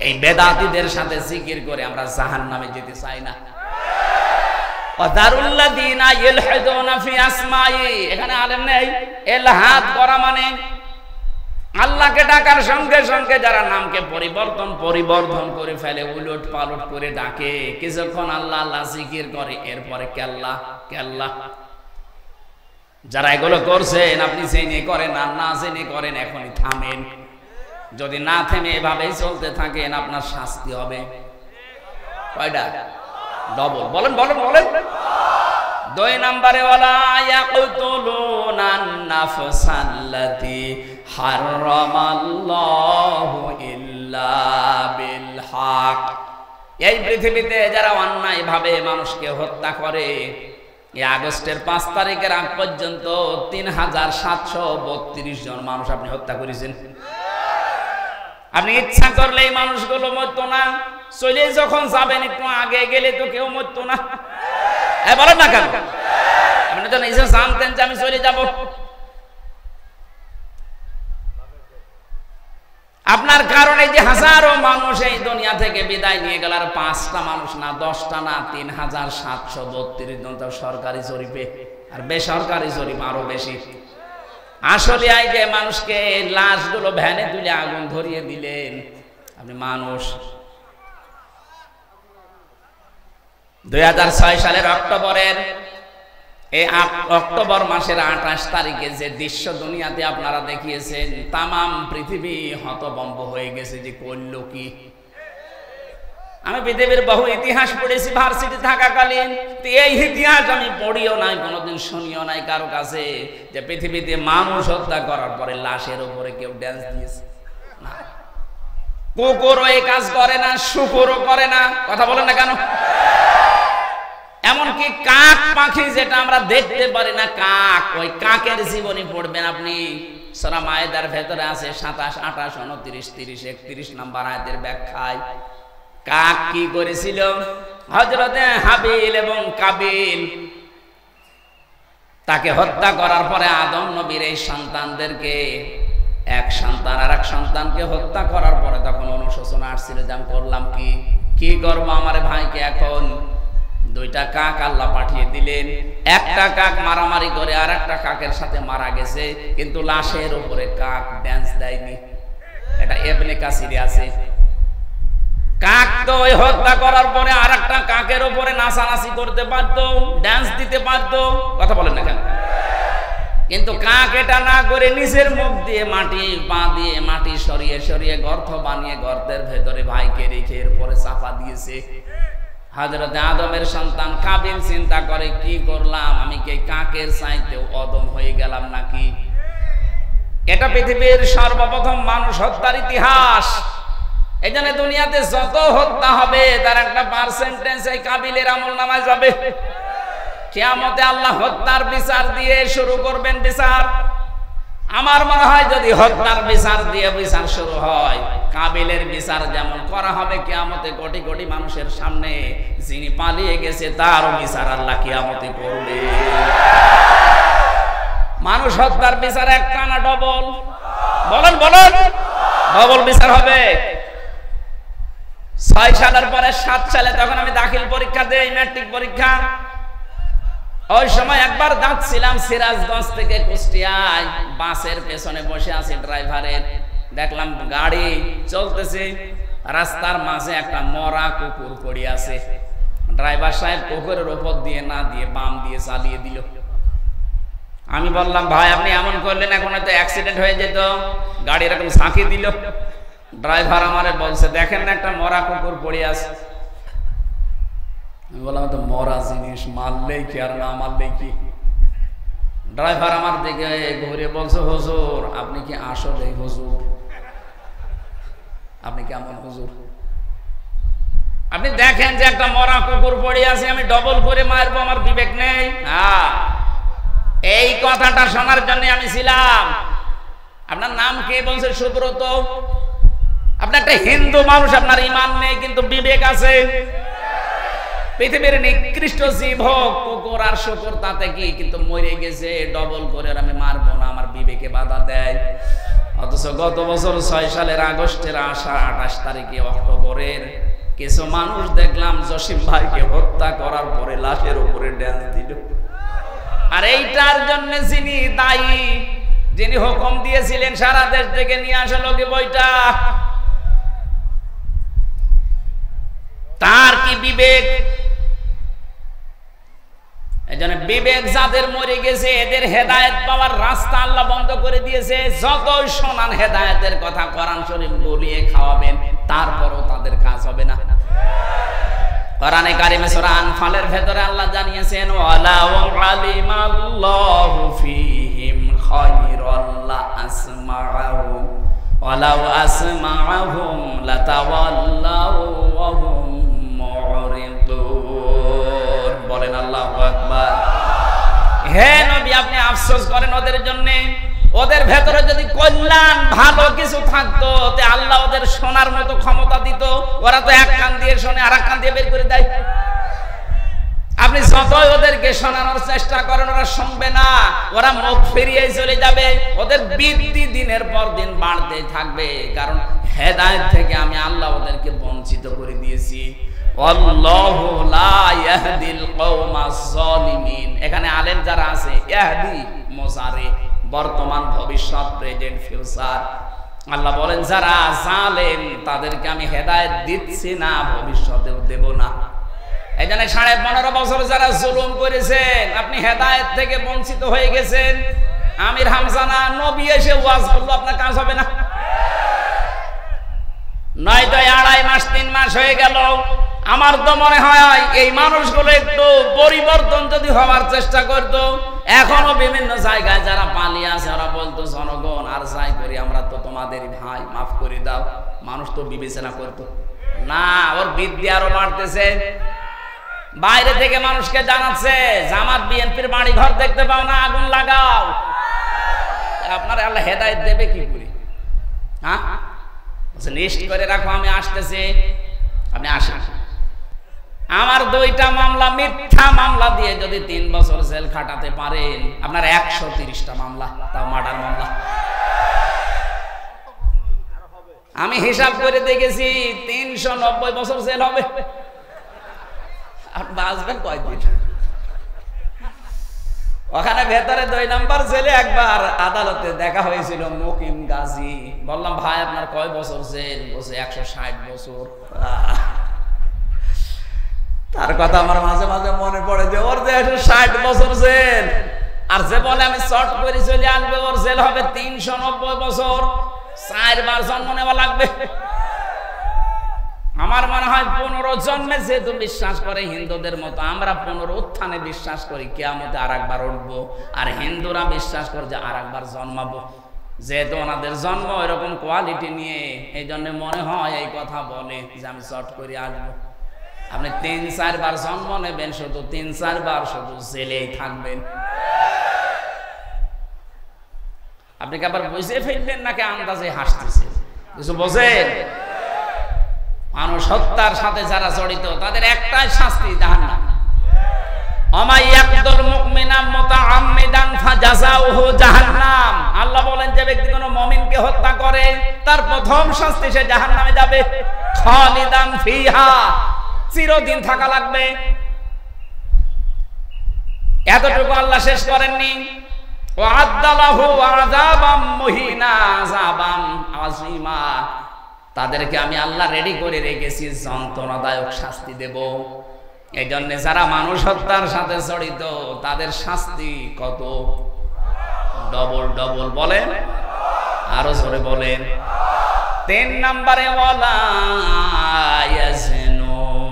এই বেদাতীদের সাথে জিকির করে আমরা জাহান্নামে যেতে চাই না। ওয়াদারুল্লাযীনা ইলহিদুনা ফি আসমাই, এখানে আলেম নেই। ইলহাদ করা মানে আল্লাহকে ডাকার সঙ্গে সঙ্গে যারা নামকে পরিবর্তন করে ফেলে, উলট পালট করে ডাকে, কিছুক্ষণ আল্লাহ আল্লাহ জিকির করে, এরপরে কেল্লা কেল্লা। যারা এগুলো করছেন, আপনি জেনে করেন আর না জেনে করেন, এখনই থামেন। যদি না থেমে এভাবেই চলতে থাকেন, আপনার শাস্তি হবে। কয়টা? ডবল। বলেন বলেন বলেন। 2 নম্বরে, ওয়ালা ইয়াকতুলুনান নাফসাল্লাতী হারামাল্লাহু ইল্লা বিল হক। এই পৃথিবীতে যারা অন্যায় ভাবে মানুষকে হত্যা করে, এই আগস্টের 5 তারিখের আগ পর্যন্ত 3732 জন মানুষ আপনি হত্যা করেছেন। আপনি ইচ্ছা করলে এই মানুষগুলো মরতো না, চলে যখন যাবেন একটু আগে গেলে তো কেউ মরতো না। বলেন না কেন? আপনি তো নিজে জানতেন যে আমি চলে যাব। আপনার কারণে যে হাজারো মানুষ এই দুনিয়া থেকে বিদায় নিয়ে গেল, আর 5টা মানুষ না, 10টা না, 3732 জন তো সরকারি জরিপে, আর বেসরকারি জরিপ আরো বেশি। আসলে এই যে মানুষকে লাশগুলো ভ্যানে তুলে আগুন ধরিয়ে দিলেন, আপনি মানুষ। 2006 সালের অক্টোবর মাসের 28 তারিখে যে দৃশ্য দুনিয়াতে আপনারা দেখিয়েছেন, তামাম পৃথিবী হতভম্ব হয়ে গেছে যে করল কি। আমি পৃথিবীর বহু ইতিহাস পড়েছি ভার্সিটি থাকাকালীন, এই ইতিহাস আমি পড়িও নাই, কোনোদিন শুনিও নাই কারো কাছে যে পৃথিবীতে মানুষ হত্যা করার পরে লাশের উপরে কেউ ড্যান্স দিয়েছে। না, কুকুরও এই কাজ করে না, শুকুরও করে না। কথা বলেন না কেন? এমনকি কাক পাখি যেটা আমরা দেখতে পারি না, কাক, ওই কাকের জীবনী পড়বেন আপনি, সূরা মায়েদার ভেতরে আছে 27, 28, 29, 30, 31 নম্বর আয়াতের ব্যাখ্যায়। কাক কি করেছিল? হযরতে হাবিল এবং কাবিল তাকে হত্যা করার পরে আদম নবীর এই সন্তানদেরকে, এক সন্তান আর এক সন্তানকে হত্যা করার পরে তখন অনুশোচনা আসছিল যে আমি করলাম কি করবো আমার ভাইকে। এখন দুইটা কাক আল্লাহ পাঠিয়ে দিলেন। একটা কাক মারামারি করে আর একটা কাকের সাথে মারা গেছে, কিন্তু লাশের উপরে কাক ড্যান্স দেয়নি। এটা ইবনে কাসিরে আছে। কাক তো ওই হত্যা করার পরে আর একটা কাকের উপরে নাচানাচি করতে পারতো, ড্যান্স দিতে পারতো। কথা বলেন না কেন? কিন্তু কাক এটা না করে নিজের মুখ দিয়ে মাটি, পা দিয়ে মাটি সরিয়ে সরিয়ে গর্ত বানিয়ে গর্তের ভেতরে ভাইকে রেখে এরপরে চাপা দিয়েছে। হযরত আদমের সন্তান কাবিল চিন্তা করে, কি করলাম আমি, কি কাকের চাইতেও অদম হয়ে গেলাম নাকি? এটা পৃথিবীর সর্বপ্রথম মানুষ হত্যার ইতিহাস। এই জন্য দুনিয়াতে যত হত্যা হবে তার একটা পার্সেন্টেজ এই কাবিলের আমলনামায় যাবে। কিয়ামতে আল্লাহ হত্যার বিচার দিয়ে শুরু করবেন বিচার। আমার মনে হয় যদি হত্যার বিচার দিয়ে বিচার শুরু হয়, কাবিলের বিচার যেমন করা হবে কিয়ামতে কোটি কোটি মানুষের সামনে, যিনি পালিয়ে গেছে তারও বিচার আল্লাহ কিয়ামতে করবে। মানুষ হত্যার বিচার একটা না ডবল? বলেন বলেন, ডবল বিচার হবে। 6 সালের পরে 7 সালে তখন আমি দাখিল পরীক্ষা দেই, ম্যাট্রিক পরীক্ষা। ওই সময় একবার যাচ্ছিলাম সিরাজগঞ্জ থেকে কুষ্টিয়ায়, বাসের পেছনে বসে আছি ড্রাইভারের, দেখলাম গাড়ি চলতেছে, রাস্তার মাঝে একটা মরা কুকুর পড়ে আছে। ড্রাইভার সাহেব কুকুরের উপর দিয়ে না দিয়ে বাম দিয়ে চালিয়ে দিল। আমি বললাম, ভাই আপনি এমন করলেন, এখন হয়তো অ্যাক্সিডেন্ট হয়ে যেত। গাড়ি এরকম ঝাঁকি দিল। ড্রাইভার আমারে বলছে, দেখেন না একটা মরা কুকুর পড়ে আছে। আমি বললাম, তো মরা জিনিস মারলেই কি আর না মারলেই কি? ড্রাইভার আমার দিকে ঘুরে বলছে, হুজুর আপনি কি আসলে হুজুর? আপনি কেমন হুজুর? আপনি দেখেন যে একটা মরা কুকুর পড়ে আছে, আমি ডবল করে মারবো, আমার বিবেক নেই? হ্যাঁ, এই কথাটা শোনার জন্য আমি ছিলাম। আপনার নাম কে? বলছে সুব্রত। আপনি একটা হিন্দু মানুষ, আপনার ঈমান নেই কিন্তু বিবেক আছে। পৃথিবীর নিকৃষ্ট জীব হোক কুকুর আর শুকুর, তাতে কি, কিন্তু মরে গেছে, ডবল করে আমি মারবো না, আমার বিবেকে বাধা দেয়। অথচ গত বছর 6 সালের আগস্টের 28 তারিখে অক্টোবরের কিছু মানুষ দেখলাম জসিম ভাইকে হত্যা করার পরে লাশের উপরে ড্যান্স দিল। আর এইটার জন্য যিনি দায়ী, যিনি হুকুম দিয়েছিলেন সারা দেশ থেকে নিয়ে আসা লোকে বইটা, তার কি বিবেক? এজন্য বিবেক যাদের মরে গেছে এদের হেদায়েত পাওয়ার রাস্তা আল্লাহ বন্ধ করে দিয়েছে। যতই শোনান হেদায়েতের কথা, কোরআন শরীফ বলিয়ে খাওয়াবেন, তারপরও তাদের কাজ হবে না। কোরআনে কারিমে সূরা আনফালের ভেতরে আল্লাহ জানিয়েছেন, ওয়ালাউ আলিমাল্লাহু ফীহিম খায়রাল লা আসমাআহুম ওয়ালাউ আসমাআহুম লাতাওয়াল্লাউ ওয়া হুম মুরিদুন। বলেন আল্লাহু আকবার। হে নবী, আপনি আফসোস করেন ওদের জন্য। ওদের ভেতরে যদি কল্যাণ ভালো কিছু থাকতো, তে আল্লাহ ওদের শোনার মতো ক্ষমতা দিত। ওরা তো এক কান দিয়ে শোনে আর এক কান দিয়ে বের করে দেয়। আপনি যতই ওদেরকে শোনানোর চেষ্টা করেন, ওরা শুনবে না, ওরা মুখ ফিরিয়ে চলে যাবে। ওদের বৃদ্ধি দিনের পর দিন বাড়তে থাকবে, কারণ হেদায়েত থেকে আমি আল্লাহ ওদেরকে বঞ্চিত করে দিয়েছি। আল্লাহু লা ইয়াহদিল কওমাজ জালিমিন। এখানে আলেম যারা আছে, ইয়াহদি মুজারে, বর্তমান, ভবিষ্যৎ, প্রেজেন্ট, ফিউচার। আল্লাহ বলেন যারা জালেম তাদেরকে আমি হেদায়েত দিচ্ছি না, ভবিষ্যতেও দেব না। এই জন্য 15.5 বছর যারা জুলুম করেছেন, আপনি হেদায়েত থেকে বঞ্চিত হয়ে গেছেন। আমির হামজা না, নবী এসে ওয়াজ করলো, আপনার কাজ হবে না। নয়তো 2.5 মাস 3 মাস হয়ে গেল। আমার তো মনে হয় এই মানুষগুলো একটু পরিবর্তন যদি হওয়ার চেষ্টা করতো। এখনো বিভিন্ন জায়গায় যারা পালিয়ে আছে ওরা বলতো, জনগণ আর যাই করি আমরা তো তোমাদের ভাই, মাফ করে দাও। মানুষ তো বিবেচনা করতো না, ওর বৃদ্ধি আরো বাড়তেছে। বাইরে থেকে মানুষকে জানাচ্ছে, জামাত বিএনপির বাড়ি ঘর দেখতে পাও না, আগুন লাগাও। আপনার আল্লাহ হেদায়েত দেবে কি করে? হ্যাঁ, লিস্ট করে রাখো, আমি আসতেছি, আপনি আসেন। আমার 2টা মামলা, মিথ্যা মামলা দিয়ে যদি 3 বছর জেল খাটাতে পারেন, আপনার 130টা মামলা, তাও মার্ডার মামলা। আমি হিসাব করে দেখেছি 390 বছর জেল হবে। আর বাঁচবেন কয়দিন? ওখানে ভেতরে 2 নম্বর জেলে একবার আদালতে দেখা হয়েছিল মুকিম গাজী। বললাম, ভাই আপনার কয় বছর জেল? বলছে 160 বছর। তার কথা আমার মাঝে মাঝে মনে পড়ে যে ওর যে 160 বছর জেল, আর যে বলে আমি শর্ট করে চলে আসবে, ওর জেল হবে 390 বছর। 4 বার জন্ম নেওয়া লাগবে। আমার মনে হয় 15 জন্মে যেহেতু বিশ্বাস করে হিন্দুদের মতো, আমরা 15 উত্থানে বিশ্বাস করি, কিয়ামতে আরেকবার উঠবো। আর হিন্দুরা বিশ্বাস করে যে আরেকবার জন্মাবো। যেহেতু ওনাদের জন্ম এরকম কোয়ালিটি নিয়ে, এই জন্য মনে হয় এই কথা বলে যে আমি শর্ট করে আসবো। আপনি 3-4 বার জন্ম নেবেন, শুধু 3-4 বার শুধু জেলেই থাকবেন। আপনি কি আবার বুঝে ফেলবেন নাকি আন্দাজে হাসতেছে? কিছু বোঝেন? মানুষ হত্যার সাথে যারা জড়িত তাদের একটাই শাস্তি, জাহান্নাম। আমাইয়াকতুল মুমিনা মুতাআম্মিদান ফাজাযাউহু জাহান্নাম। আল্লাহ বলেন, যে ব্যক্তি কোনো মুমিনকে হত্যা করে তার প্রথম শাস্তি সে জাহান্নামে যাবে। খালিদান ফিহা, চিরদিন থাকা লাগবে। এতটুকু আল্লাহ শেষ করেননি, ওয়া'আদ্দালাহু আযাবাম মুহিনা, আযাবাম আযীমা। তাদেরকে আমি আল্লাহ রেডি করে রেখেছি যন্ত্রণাদায়ক শাস্তি দেব। এই জন্য যারা মানুষ হত্যার সাথে জড়িত তাদের শাস্তি কত? Double double. বলেন, আরো জোরে বলেন। 3 নম্বরে ওয়ালা ইয়াজনুন,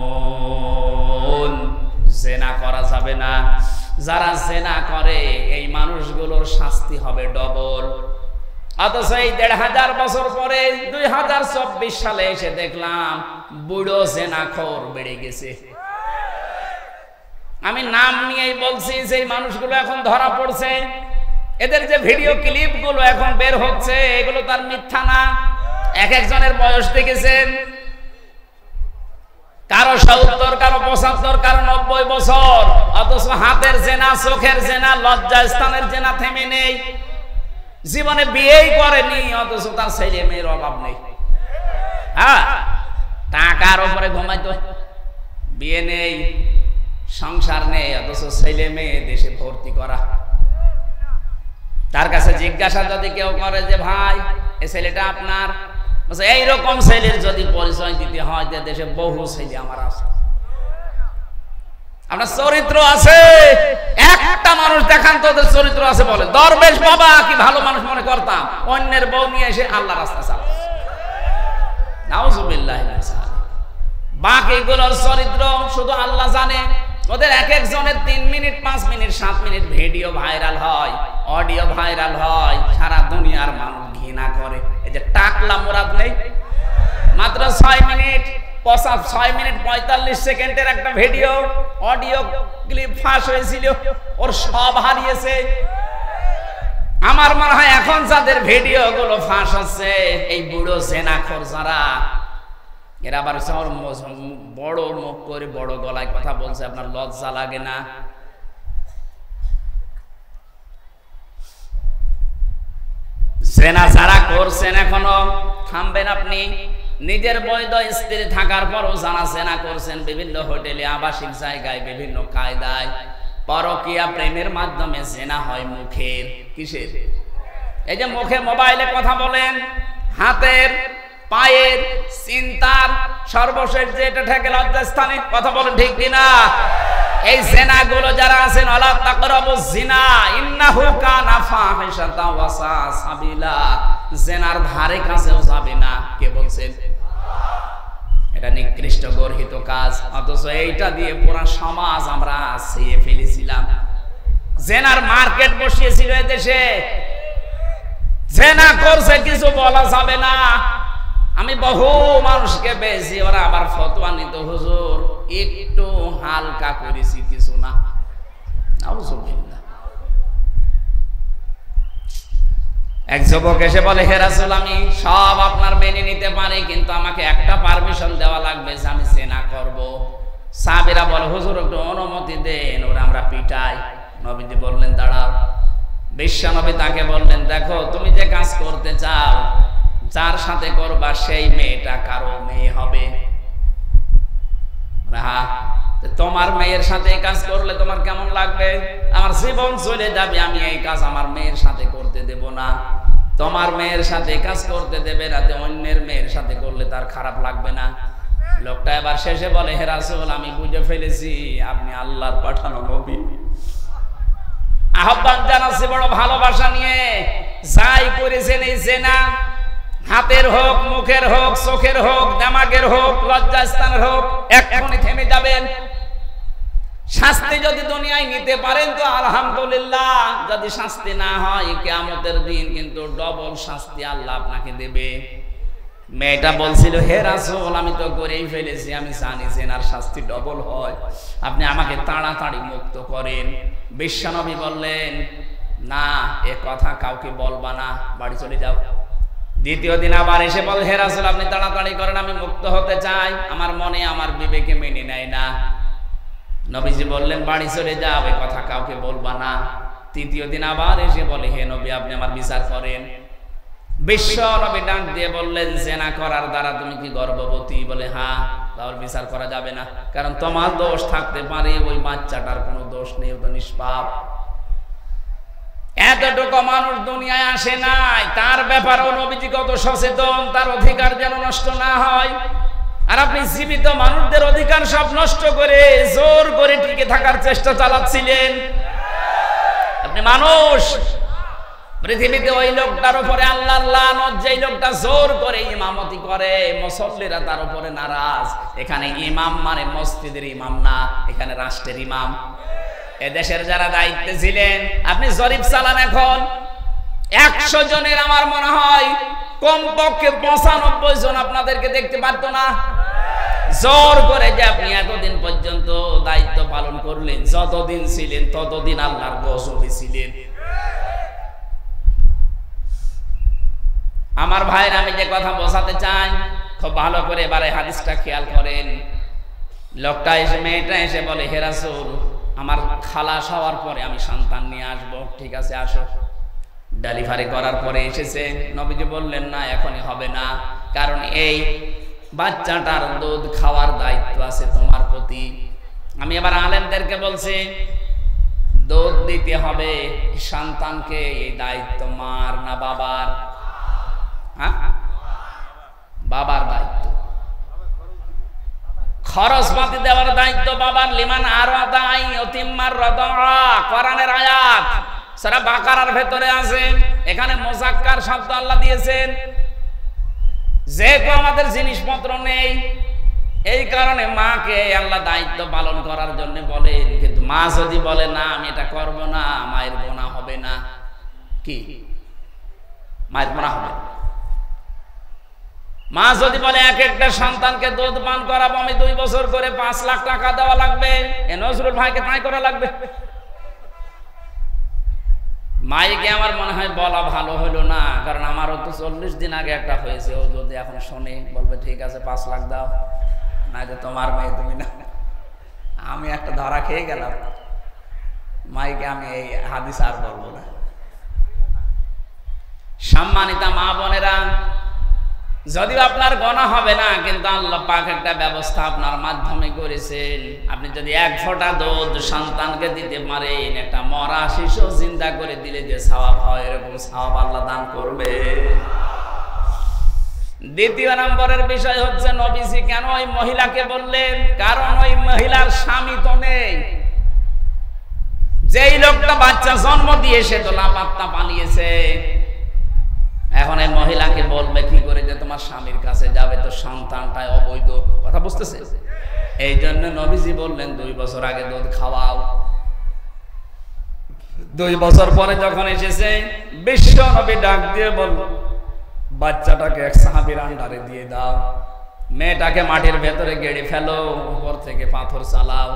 জেনা করা যাবে না। যারা জেনা করে এই মানুষগুলোর শাস্তি হবে ডবল। অথচ এই 1500 বছর পরে 2024 সালে এসে দেখলাম বুড়ো জেনাখোর বেড়ে গেছে। আমি নাম নিয়েই বলছি, যে মানুষগুলো এখন ধরা পড়ছে, এদের যে ভিডিও ক্লিপ গুলো এখন বের হচ্ছে এগুলো তার মিথ্যা না। এক একজনের বয়স দেখেছেন, কারো 70, কারো 75, কারো 90 বছর। অথচ হাতের জেনা, চোখের জেনা, লজ্জাস্থানের জেনা থেমে নেই। জীবনে বিয়েই করেনি, অথচ তার ছেলে মেয়ের অভাব নেই। হ্যাঁ, টাকার উপরে ঘুমাইতো, বিয়ে নেই, সংসার নেই, অথচ ছেলে মেয়ে দেশে ভর্তি করা। তার কাছে জিজ্ঞাসা যদি কেউ করে যে ভাই এই ছেলেটা আপনার, এইরকম ছেলের যদি পরিচয় দিতে হয়, যে দেশে বহু ছেলে আমার আছে। আপনার চরিত্র আছে, একটা মানুষ দেখান তো ওদের চরিত্র আছে বলে। দরবেশ বাবা কি ভালো মানুষ মনে করতাম, অন্যের বউ নিয়ে এসে আল্লাহ রাস্তা চালাচ্ছে। নাউজুবিল্লাহ। বাকিগুলোর চরিত্র শুধু আল্লাহ জানে। ওদের এক একজনের 3 minute, 5 minute, 7 minute video viral হয়, অডিও ভাইরাল হয়, সারা দুনিয়ার মানুষ ঘৃণা করে। এই যে টাকলা মুরাদ নেই, মাত্র 6 মিনিট 45 সেকেন্ডের একটা ভিডিও অডিও ক্লিপ ফাঁস হয়েছিল, ওর সব হারিয়েছে। আমার মনে হয় এখন যাদের ভিডিও গুলো ফাঁস হচ্ছে এই বুড়ো জেনাখোর যারা, এরা আবার বড় মুখ করে বড় গলায় কথা বলছে। আপনার লজ্জা লাগে না? জেনা যারা করছেন এখনো থামবেন আপনি। নিজের বৈধ স্ত্রী থাকার পরও যারা জেনা করছেন বিভিন্ন হোটেলে, আবাসিক জায়গায়, বিভিন্ন কায়দায়, পরকীয়া প্রেমের মাধ্যমে জেনা হয় মুখের। কিসের? এই যে মুখে মোবাইলে কথা বলেন, হাতের, পায়ের, চিন্তার, সর্বশেষ যে এটা ঠেকে লজ্জাস্থানে কথা বলেন, ঠিক কিনা? এই জেনা গুলো যারা আছেন, আলা তাকরাবুজ জিনা ইন্নাহু কানা ফাহিশাতান ওয়া সাআ সাবিলা, জেনার ধারে কাছেও যাবে না। কে বলছেন? এটা নিকৃষ্ট গর্হিত কাজ, অথচ এইটা দিয়ে পুরা সমাজ আমরা ছেয়ে ফেলেছিলাম। জেনার মার্কেট বসিয়েছিল এদেশে, জেনা করছে কিছু বলা যাবে না। আমি বহু মানুষকে পেয়েছি, ওরা আবার ফতোয়া নিত, হুজুর একটু হালকা করেছি কিছু না। নাউজুবিল্লাহ। এক যুবক এসে বলে, হে রাসূল আমি সব আপনার মেনে নিতে পারি, কিন্তু আমাকে একটা পারমিশন দেওয়া লাগবে যে আমি জেনা করব। সাহাবীরা বলে, হুজুর একটু অনুমতি দেন, ওরা আমরা পিটাই। নবীজি বললেন দাঁড়াও। বিশ্বনবী তাকে বললেন, দেখো তুমি যে কাজ করতে চাও, যার সাথে করবা সেই মেয়েটা কারো মেয়ে হবে। হ্যাঁ, তোমার মেয়ের সাথে এই কাজ করলে তোমার কেমন লাগবে? আমার জীবন চলে যাবে, আমি এই কাজ আমার মেয়ের সাথে করতে দেব না। তোমার মেয়ের সাথে কাজ করতে দেবে না, অন্যের মেয়ের সাথে করলে তার খারাপ লাগবে না। লোকটা এবার শেষে বলে, হে রাসূল আমি বুঝে ফেলেছি আপনি আল্লাহর পাঠানো নবী। আহ্বান জানাচ্ছি বড় ভালোবাসা নিয়ে, যাই করেছেন এই জেনা, হাতের হোক, মুখের হোক, চোখের হোক, দিমাগের হোক, লজ্জাস্থানের হোক, এক্ষুনি থেমে যাবেন। শাস্তি যদি দুনিয়ায় নিতে পারেন তো আলহামদুলিল্লাহ, যদি শাস্তি না হয় কিয়ামতের দিন কিন্তু ডবল শাস্তি আল্লাহ আপনাকে দেবে। মেয়েটা বলছিল, হে রাসূল আমি তো করেই ফেলেছি, আমি জানি জেনার শাস্তি ডবল হয়, আপনি আমাকে তাড়াতাড়ি মুক্ত করেন। বিশ্বনবী বললেন, না এ কথা কাউকে বলবা না, বাড়ি চলে যাও। দ্বিতীয় দিন আবার এসে বল, হে রাসূল আপনি তাড়াতাড়ি করেন, আমি মুক্ত হতে চাই, আমার মনে আমার বিবেকে মেনে নেয় না। নবীজি বললেন, বাড়ি চলে যাও, এ কথা কাউকে বলবা না। তৃতীয় দিন আবার এসে বলে, হে নবী আপনি আমার বিচার করেন। বিশ্ব নবী ডাক দিয়ে বললেন, জেনা করার দ্বারা তুমি কি গর্ভবতী? বলে হ্যাঁ। তাহলে বিচার করা যাবে না, কারণ তোমার দোষ থাকতে পারে, ওই বাচ্চাটার কোনো দোষ নেই, ও তো নিষ্পাপ। এতটুকু মানুষ দুনিয়ায় আসে নাই, তার ব্যাপারেও নবীজি কত সচেতন, তার অধিকার যেন নষ্ট না হয়। আর আপনি জীবিত মানুষদের অধিকার সব নষ্ট করে জোর করে টিকে থাকার চেষ্টা চালাচ্ছিলেন। আপনি মানুষ, পৃথিবীতে ওই লোকটার উপরে আল্লাহর লানত, যেই লোকটা জোর করে ইমামতি করে, মুসল্লিরা তার উপরে নারাজ। এখানে ইমাম মানে মসজিদের ইমাম না, এখানে রাষ্ট্রের ইমাম। এদেশের যারা দায়িত্বে ছিলেন, আপনি জরিপ চালান, এখন 100 জনের আমার মনে হয় কমপক্ষে 95 জন আপনাদেরকে দেখতে পারতো না। জোর করে যে আপনি এতদিন পর্যন্ত দায়িত্ব পালন করলেন, যতদিন ছিলেন ততদিন আল্লাহর গজবে ছিলেন। আমার ভাইয়ের আমি যে কথা বোঝাতে চাই, খুব ভালো করে এবারে হাদিসটা খেয়াল করেন। লোকটা এসে, মেয়েটা এসে বলে, হে রাসূল আমার খালাস হওয়ার পরে আমি সন্তান নিয়ে আসবো। ঠিক আছে আসো। ডেলিভারি করার পরে এসেছে, নবীজি বললেন না এখনই হবে না, কারণ এই বাচ্চাটার দুধ খাওয়ার দায়িত্ব আছে তোমার প্রতি। আমি এবার আলেমদেরকে বলছি, দুধ দিতে হবে সন্তানকে, এই দায়িত্ব মার না বাবার? হ্যাঁ, বাবার দায়িত্ব। খরচ পাতি দেওয়ার দায়িত্ব বাবার। লিমান আরাদা আন ইউতিম্মার রাদা, কোরআনের আয়াত সূরা বাকারার ভেতরে আছে। এখানে মুযাক্কার শব্দ আল্লাহ দিয়েছেন, যেহেতু আমাদের জিনিসপত্র নেই, এই কারণে মাকে আল্লাহ দায়িত্ব পালন করার জন্য বলেন। কিন্তু মা যদি বলে না আমি এটা করব না, মায়ের গুনাহ হবে না। কি মায়ের গুনাহ হবে? মা যদি বলে এক একটা সন্তানকে দুধ পান করাবো আমি 2 বছর করে 5 লাখ টাকা দেওয়া লাগবে, এ নজরুল ভাইকে তাই করা লাগবে। মাইকে আমার মনে হয় বলা ভালো হলো না, কারণ আমারও তো 40 দিন আগে একটা হয়েছে। ও যদি এখন শোনে বলবে ঠিক আছে 5 লাখ দাও, না যে তোমার মেয়ে তুমি না। আমি একটা ধরা খেয়ে গেলাম, মাইকে আমি এই হাদিস আর বলবো না। সম্মানিতা মা বোনেরা, যদিও আপনার গুনাহ হবে না, কিন্তু আল্লাহ পাক একটা ব্যবস্থা আপনার মাধ্যমে করেছেন। আপনি যদি 1 ফোঁটা দুধ সন্তানকে দিতে পারেন, একটা মরা শিশু জিন্দা করে দিলে যে সওয়াব হয়, এরকম সওয়াব আল্লাহ দান করবে। দ্বিতীয় নম্বরের বিষয় হচ্ছে, নবীজি কেন ওই মহিলাকে বললেন? কারণ ওই মহিলার স্বামী তো নেই। যেই লোকটা বাচ্চা জন্ম দিয়ে সে তো লাপাত্তা পালিয়েছে। এখন এই মহিলাকে বলবে কি করে যে তোমার স্বামীর কাছে যাবে? তো সন্তানটাই অবৈধ। কথা বুঝতেছে? এই জন্য নবীজি বললেন 2 বছর আগে দুধ খাওয়াও। 2 বছর পরে যখন এসেছে বিশ্ব নবী ডাক দিয়ে বলল, বাচ্চাটাকে এক সাহাবীর আন্ডারে দিয়ে দাও, মেয়েটাকে মাটির ভেতরে গেড়ে ফেলো, উপর থেকে পাথর চালাও।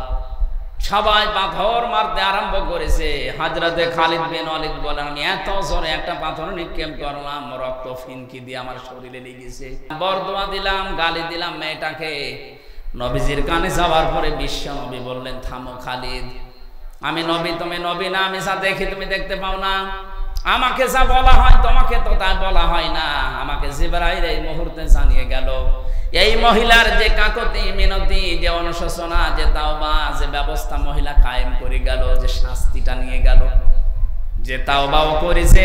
সবাই পাথর মারতে আরম্ভ করেছে। হযরতে খালিদ বিন ওয়ালিদ বলেন, আমি এত জোরে একটা পাথর নিক্ষেপ করলাম, রক্ত ফিনকি দিয়ে আমার শরীরে লেগেছে। বরদোয়া দিলাম, গালি দিলাম মেয়েটাকে। নবীজির কানে যাওয়ার পরে বিশ্ব নবী বললেন, থামো খালিদ, আমি নবী, তুমি নবী না? আমি যা দেখি তুমি দেখতে পাও না? আমাকে যা বলা হয় তোমাকে তো তা বলা হয় না। আমাকে জিবরাইল এই মুহূর্তে জানিয়ে গেল, এই মহিলার যে কাকুতি মিনতি, যে অনুশোচনা, যে তাওবা, যে ব্যবস্থা মহিলা কায়েম করে গেল, যে শাস্তিটা নিয়ে গেল, যে তাওবাও করেছে,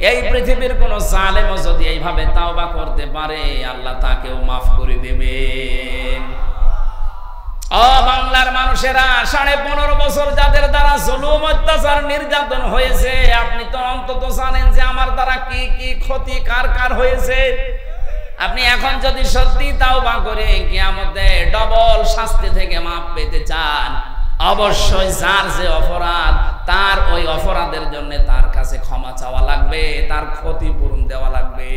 এই পৃথিবীর কোন জালেমও যদি এইভাবে তাওবা করতে পারে আল্লাহ তাকেও মাফ করে দেবেন। ও বাংলার মানুষেরা, 15.5 বছর যাদের দ্বারা জুলুম, অত্যাচার, নির্যাতন হয়েছে, আপনি তো অন্তত জানেন যে আমার দ্বারা কি কি ক্ষতি কার কার হয়েছে। আপনি এখন যদি সত্যি তাওবা করে কিয়ামতে ডবল শাস্তি থেকে মাফ পেতে চান, অবশ্যই যার যে অপরাধ, তার ওই অপরাধের জন্য তার কাছে ক্ষমা চাওয়া লাগবে, তার ক্ষতিপূরণ দেওয়া লাগবে।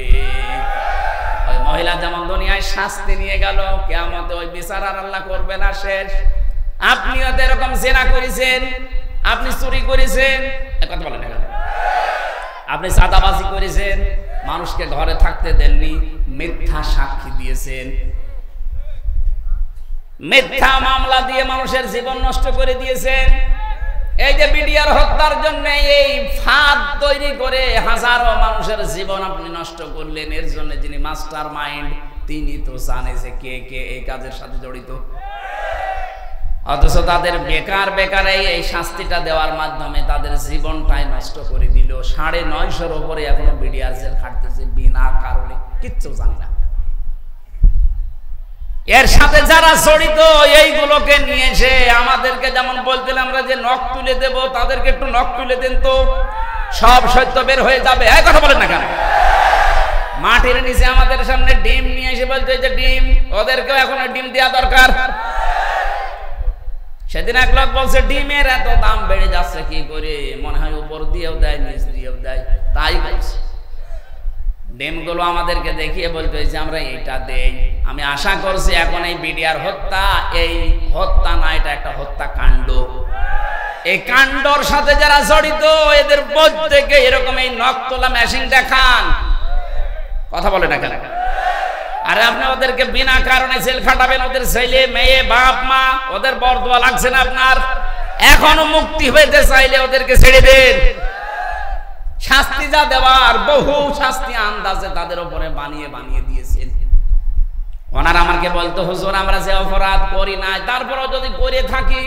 ওই মহিলা যেমন দুনিয়ায় শাস্তি নিয়ে গেল, কিয়ামতে ওই বিচার আর আল্লাহ করবে না, শেষ। আপনিও তো এরকম জেনা করেছেন, আপনি চুরি করেছেন, কথা বলেন না, আপনি চাঁদাবাজি করেছেন, মানুষকে ঘরে থাকতে দেননি, মিথ্যা সাক্ষী দিয়েছেন, মিথ্যা মামলা দিয়ে মানুষের জীবন নষ্ট করে দিয়েছেন। এই যে বিডিআর হত্যার জন্য এই ফাঁদ তৈরি করে হাজারো মানুষের জীবন আপনি নষ্ট করলেন, এর জন্য যিনি মাস্টার মাইন্ড তিনি তো জানে যে কে কে এই কাজের সাথে জড়িত। অথচ তাদের বেকার বেকার এই শাস্তিটা দেওয়ার মাধ্যমে তাদের জীবনটাই নষ্ট করে দিল। 950-র উপরে এখনো বিডিআর জেল খাটতেছে বিনা কারণে, কিচ্ছু জানি না। এর সাথে যারা জড়িত এইগুলোকে নিয়ে এসে আমাদেরকে যেমন বলতেন আমরা যে নখ তুলে দেব, তাদেরকে একটু নখ তুলে দেন তো সব সত্য বের হয়ে যাবে। এই কথা বলেন না কেন? মাটির নিচে আমাদের সামনে ডিম নিয়ে এসে বলতে যে ডিম, ওদেরকেও এখন ডিম দেওয়া দরকার। সেদিন এক লোক বলছে ডিমের এত দাম বেড়ে যাচ্ছে কি করে, মনে হয় উপর দিয়েও দেয় নিচ দিয়েও দেয়, তাই বলছে। ডিমগুলো আমাদেরকে দেখিয়ে বলতে হয়েছে আমরা এটা দেই। আমি আশা করছি এখন এই বিডিআর হত্যা, এই হত্যা না, এটা একটা হত্যাকাণ্ড। এই কাণ্ডর সাথে যারা জড়িত এদের প্রত্যেকে এরকম এই নখ তোলা মেশিন দেখান, কথা বলে না কেন? আরে আপনি ওদেরকে বিনা কারণে জেল খাটাবেন, ওদের ছেলে মেয়ে বাপ মা, ওদের বরদোয়া লাগছে না আপনার? এখনো মুক্তি হইতে চাইলে ওদেরকে ছেড়ে দেন। শাস্তি যা দেওয়ার বহু শাস্তি আন্দাজে তাদের উপরে বানিয়ে বানিয়ে দিয়েছেন। ওনারা আমাকে বলতো হুজুর আমরা যে অপরাধ করি নাই, তারপরও যদি করে থাকি,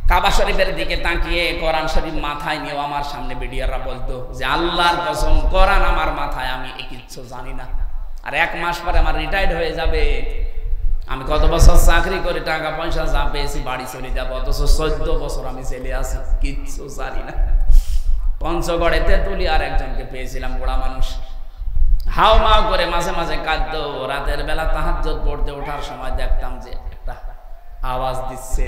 কাবা শরীফের দিকে তাকিয়ে কোরআন শরীফ মাথায় নিয়ে আমার সামনে বিডিআররা বলতো যে আল্লাহর কসম কোরআন আমার মাথায়, আমি কিচ্ছু জানি না। আর 1 মাস পরে আমার রিটায়ার্ড হয়ে যাবে, আমি কত বছর চাকরি করে টাকা পয়সা যা পেয়েছি বাড়ি চলে যাবো, অথচ 14 বছর আমি জেলে আছি, কিচ্ছু জানি না। পঞ্চগড়ে তেঁতুলি আর একজনকে পেয়েছিলাম, বুড়া মানুষ, হাও মাও করে মাঝে মাঝে কাঁদতো। রাতের বেলা তাহাজ্জুদ পড়তে ওঠার সময় দেখতাম যে একটা আওয়াজ দিচ্ছে,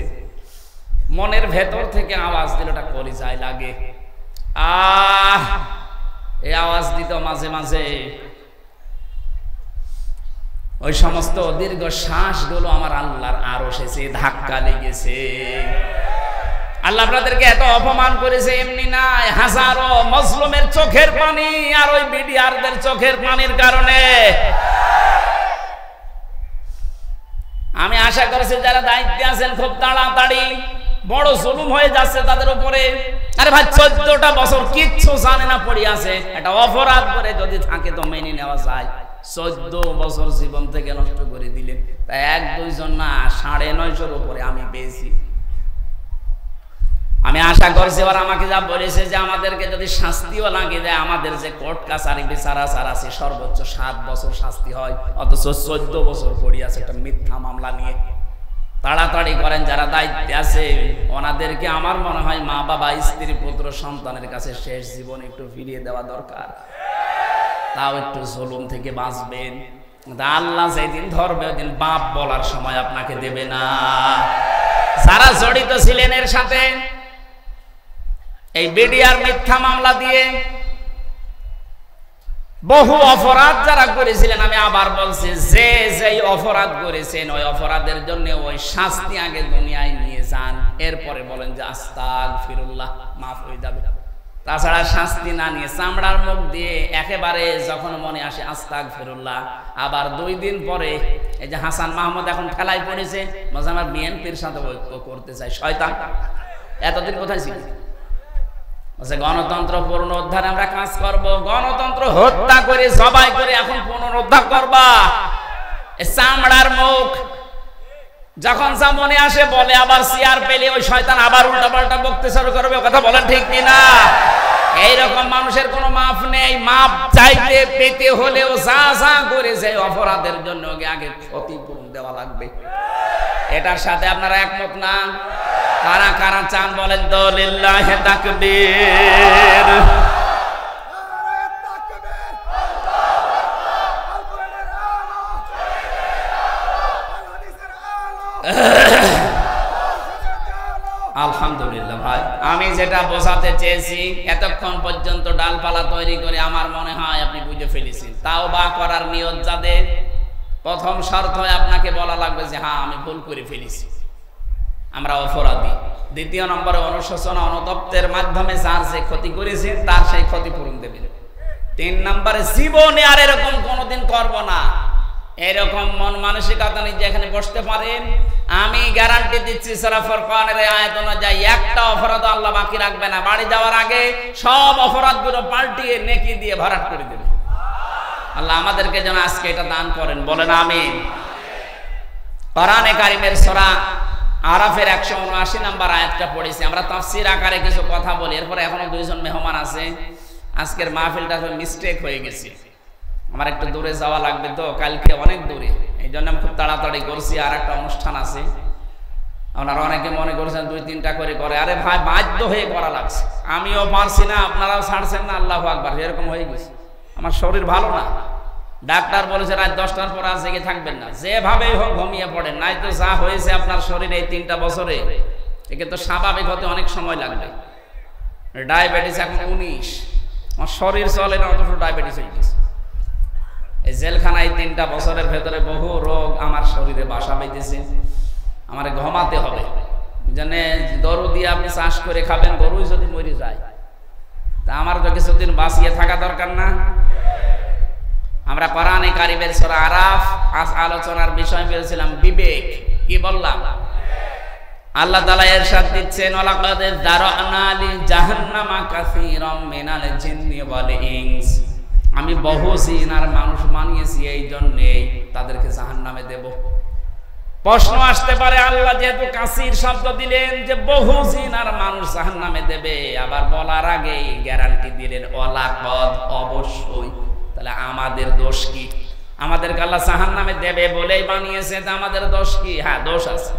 মনের ভেতর থেকে আওয়াজ দিল, ওটা কলিজায় লাগে। এই আওয়াজ দিত মাঝে মাঝে। ওই সমস্ত দীর্ঘ শ্বাসগুলো আমার আল্লাহর আরশে এসে ধাক্কা লেগেছে। আল্লাহ আপনাদেরকে এত অপমান করেছে এমনি নাই, হাজারো মজলুমের চোখের পানি আর ওই বিডিআরদের চোখের পানির কারণে। আমি আশা করছি যারা দায়িত্বে আছেন খুব তাড়াতাড়ি, বড় জুলুম হয়ে যাচ্ছে তাদের উপরে। আরে ভাই 14টা বছর কিচ্ছু জানে না পড়ে আছে, এটা অপরাধ করে যদি থাকে তো মেনে নেওয়া যায়। 14 বছর জীবন থেকে নষ্ট করে দিলেন, তাই 1-2 জন না, 950-র উপরে আমি পেয়েছি। আমি আশা করছি ওরা আমাকে যা বলেছে যে আমাদেরকে যদি শাস্তিও লাগিয়ে দেয়, আমাদের যে কোর্ট কাছারি বিচার আচার আছে সর্বোচ্চ 7 বছর শাস্তি হয়, অথচ 14 বছর পড়ে আছে একটা মিথ্যা মামলা নিয়ে। তাড়াতাড়ি করেন যারা দায়িত্বে আছে, ওনাদেরকে আমার মনে হয় মা বাবা স্ত্রী পুত্র সন্তানের কাছে শেষ জীবন একটু ফিরিয়ে দেওয়া দরকার, তাও একটু জুলুম থেকে বাঁচবেন। আল্লাহ যেদিন ধরবে ওই দিন বাপ বলার সময় আপনাকে দেবে না। যারা জড়িত ছিলেন এর সাথে, এই বিডিআর মিথ্যা মামলা দিয়ে বহু অপরাধ যারা করেছিলেন, আমি আবার বলছি, যে যেই অপরাধ করেছেন ওই অপরাধের জন্য ওই শাস্তি আগে দুনিয়ায় নিয়ে যান, এরপরে বলেন যে আস্তাগফিরুল্লাহ, মাফ হয়ে যাবে। তাছাড়া শাস্তি না নিয়ে চামড়ার মুখ দিয়ে একেবারে যখন মনে আসে আস্তাগফিরুল্লাহ, আবার 2 দিন পরে এই যে হাসান মাহমুদ এখন খেলায় পড়েছে, মাঝে আমার বিএনপির সাথে ঐক্য করতে চাই। শয়তান, এতদিন কোথায় ছিল? গণতন্ত্র পুনরুদ্ধারে আমরা কাজ করব। গণতন্ত্র হত্যা করে জবাই করে এখন পুনরুদ্ধার করবা? চামড়ার মুখ যখন যা মনে আসে বলে, আবার চেয়ার পেলে ওই শয়তান আবার উল্টা পাল্টা বকতে শুরু করবে। কথা বলেন ঠিক কিনা? এইরকম মানুষের কোনো মাফ নেই। মাপ চাইতে পেতে হলেও যা যা করেছে অপরাধের জন্য আগে ক্ষতিপূরণ দেওয়া লাগবে। এটার সাথে আপনারা একমত না? কারা কারা চান বলেন তো? লিল্লাহি তাকবীর। আলহামদুলিল্লাহ ভাই, আমি যেটা বোঝাতে চেয়েছি এতক্ষণ পর্যন্ত ডালপালা তৈরি করে আমার মনে হয় আপনি বুঝে ফেলেছেন। তাওবা করার নিয়ত যাদের, প্রথম শর্ত আপনাকে বলা লাগবে যে হ্যাঁ আমি ভুল করে ফেলেছি, আমরা অপরাধী। দ্বিতীয় নম্বরে অনুশোচনা অনুতপ্তের মাধ্যমে যার যে ক্ষতি করেছে তার সেই ক্ষতিপূরণ দেবেন। 3 নম্বরে জীবনে আর এরকম কোনোদিন করব না, এরকম মন মানসিকতা নিয়ে যেখানে বসতে পারেন, আমি গ্যারান্টি দিচ্ছি সূরা ফুরকানের আয়াত অনুযায়ী একটা অপরাধ আল্লাহ বাকি রাখবে না। বাড়ি যাওয়ার আগে সব অপরাধগুলো পাল্টিয়ে নেকি দিয়ে ভরাট করে দেবে। আল্লাহ আমাদেরকে যেন আজকে এটা দান করেন, বলেন আমিন। কোরআনে কারীমের সূরা আরাফের 179 নম্বর আয়াতটা পড়েছি। আমরা তাফসীর আকারে কিছু কথা বলি, এরপরে এখনো 2 জন মেহমান আছে। আজকের মাহফিলটা মিস্টেক হয়ে গেছে, আমার একটু দূরে যাওয়া লাগবে তো, কালকে অনেক দূরে, এই জন্য আমি খুব তাড়াতাড়ি করছি। আর একটা অনুষ্ঠান আছে, আপনারা অনেকে মনে করছেন 2-3টা করে। আরে ভাই, বাধ্য হয়ে করা লাগছে, আমিও পারছি না, আপনারাও ছাড়ছেন না। আল্লাহু আকবার, এরকম হয়ে গেছে। আমার শরীর ভালো না, ডাক্তার বলেছে রাত 10টার পর আর জেগে থাকবেন না, যেভাবেই হোক ঘুমিয়ে পড়েন, নাই তো যা হয়েছে আপনার শরীরে এই 3টা বছরে, একে তো স্বাভাবিক হতে অনেক সময় লাগবে। ডায়াবেটিস এখন 19, আমার শরীর চলে না, অথচ ডায়াবেটিস হয়ে গেছে। এই জেলখানায় 3টা বছরের ভেতরে বহু রোগ আমার শরীরে বাসা বেঁধেছে। আমার ঘুমাতে হবে, জানে গরু দিয়ে আপনি চাষ করে খাবেন, গরুই যদি মরে যায় তা আমার তো কিছুদিন বাঁচিয়ে থাকা দরকার না? আমরা কোরআনে কারীমের সূরা আরাফ আলোচনার বিষয় বলেছিলাম বিবেক। কি বললাম? আল্লাহ তাআলা ইরশাদ দিচ্ছেন, ওয়ালাকাদ যারানা লি জাহান্নামা কাসীরাম মিনাল জিন্নি ওয়াল ইনস, আমি বহু জিন আর মানুষ বানিয়েছি, এই জন্যে তাদেরকে জাহান্নামে দেব। প্রশ্ন আসতে পারে, আল্লাহ যেহেতু কাসীর শব্দ দিলেন যে বহু জিন আর মানুষ জাহান্নামে দেবে, আবার বলার আগে গ্যারান্টি দিলেন ওয়ালাকাদ, অবশ্যই। তাহলে আমাদের দোষ কি? আমাদেরকে আল্লাহ জাহান্নামে দেবে বলেই বানিয়েছে, তা আমাদের দোষ কি? হ্যাঁ, দোষ আছে।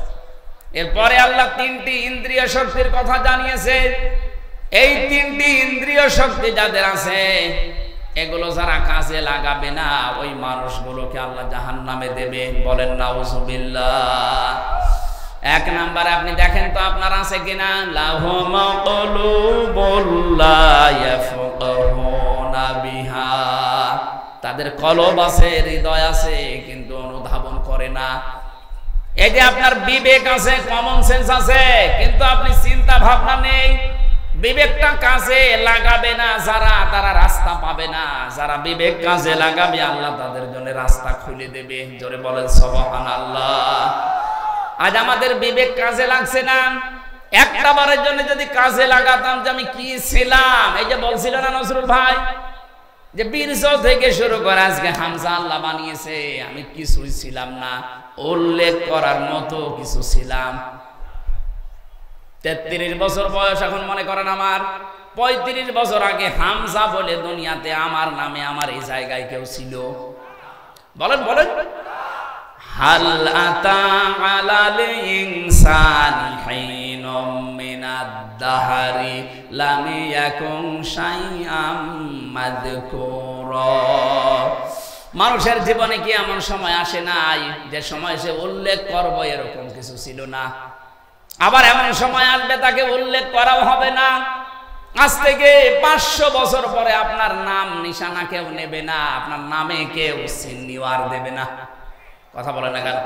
এরপরে আল্লাহ 3টি ইন্দ্রিয় শক্তির কথা জানিয়েছে। এই 3টি ইন্দ্রিয় শক্তি যাদের আছে, এগুলো যারা কাজে লাগাবে না, ওই মানুষগুলোকে আল্লাহ জাহান্নামে দেবে। বলেন নাউযুবিল্লাহ। 1 নম্বরে আপনি দেখেন তো আপনার আছে কিনা, লাহুম কুলুবুল লা ইয়াফকাহুনা বিহা, তাদের কলব আছে, হৃদয় আছে, কিন্তু অনুধাবন করে না। এই যে আপনার বিবেক আছে, কমন সেন্স আছে, কিন্তু আপনি চিন্তা ভাবনা নেই, বিবেকটা কাজে লাগাবে না যারা, তারা রাস্তা পাবে না। যারা বিবেক কাজে লাগাবে আল্লাহ তাদের জন্য রাস্তা খুলে দেবে। জোরে বলেন সুবহানাল্লাহ। আজ আমাদের বিবেক কাজে লাগছে না। একটা বারের জন্য যদি কাজে লাগাতাম যে আমি কি ছিলাম, এই যে বলছিল না নজরুল ভাই, যে বীরজ থেকে শুরু করে আজকে হামজা আল্লাহ বানিয়েছে, আমি কিছুই ছিলাম না, উল্লেখ করার মতো কিছু ছিলাম। 33 বছর বয়স এখন, মনে করেন আমার 35 বছর আগে হামজা বলে দুনিয়াতে আমার নামে আমার এই জায়গায় কেউ ছিল? বলেন বলেন। হাল আতা আলাল ইনসানি হিনুম মিনাদ দাহরি লাম ইয়াকুন শাইআম মাযকুরা। মানুষের জীবনে কি এমন সময় আসে নাই যে সময় সে উল্লেখ করবো এরকম কিছু ছিল না, আবার এমন সময় আসবে তাকে উল্লেখ করাও হবে না। আজ থেকে 500 বছর পরে আপনার নাম নিশানা কেউ নেবে না, আপনার নামে কেউ চিহ্নিও আর দেবে না। কথা বলে না কেন?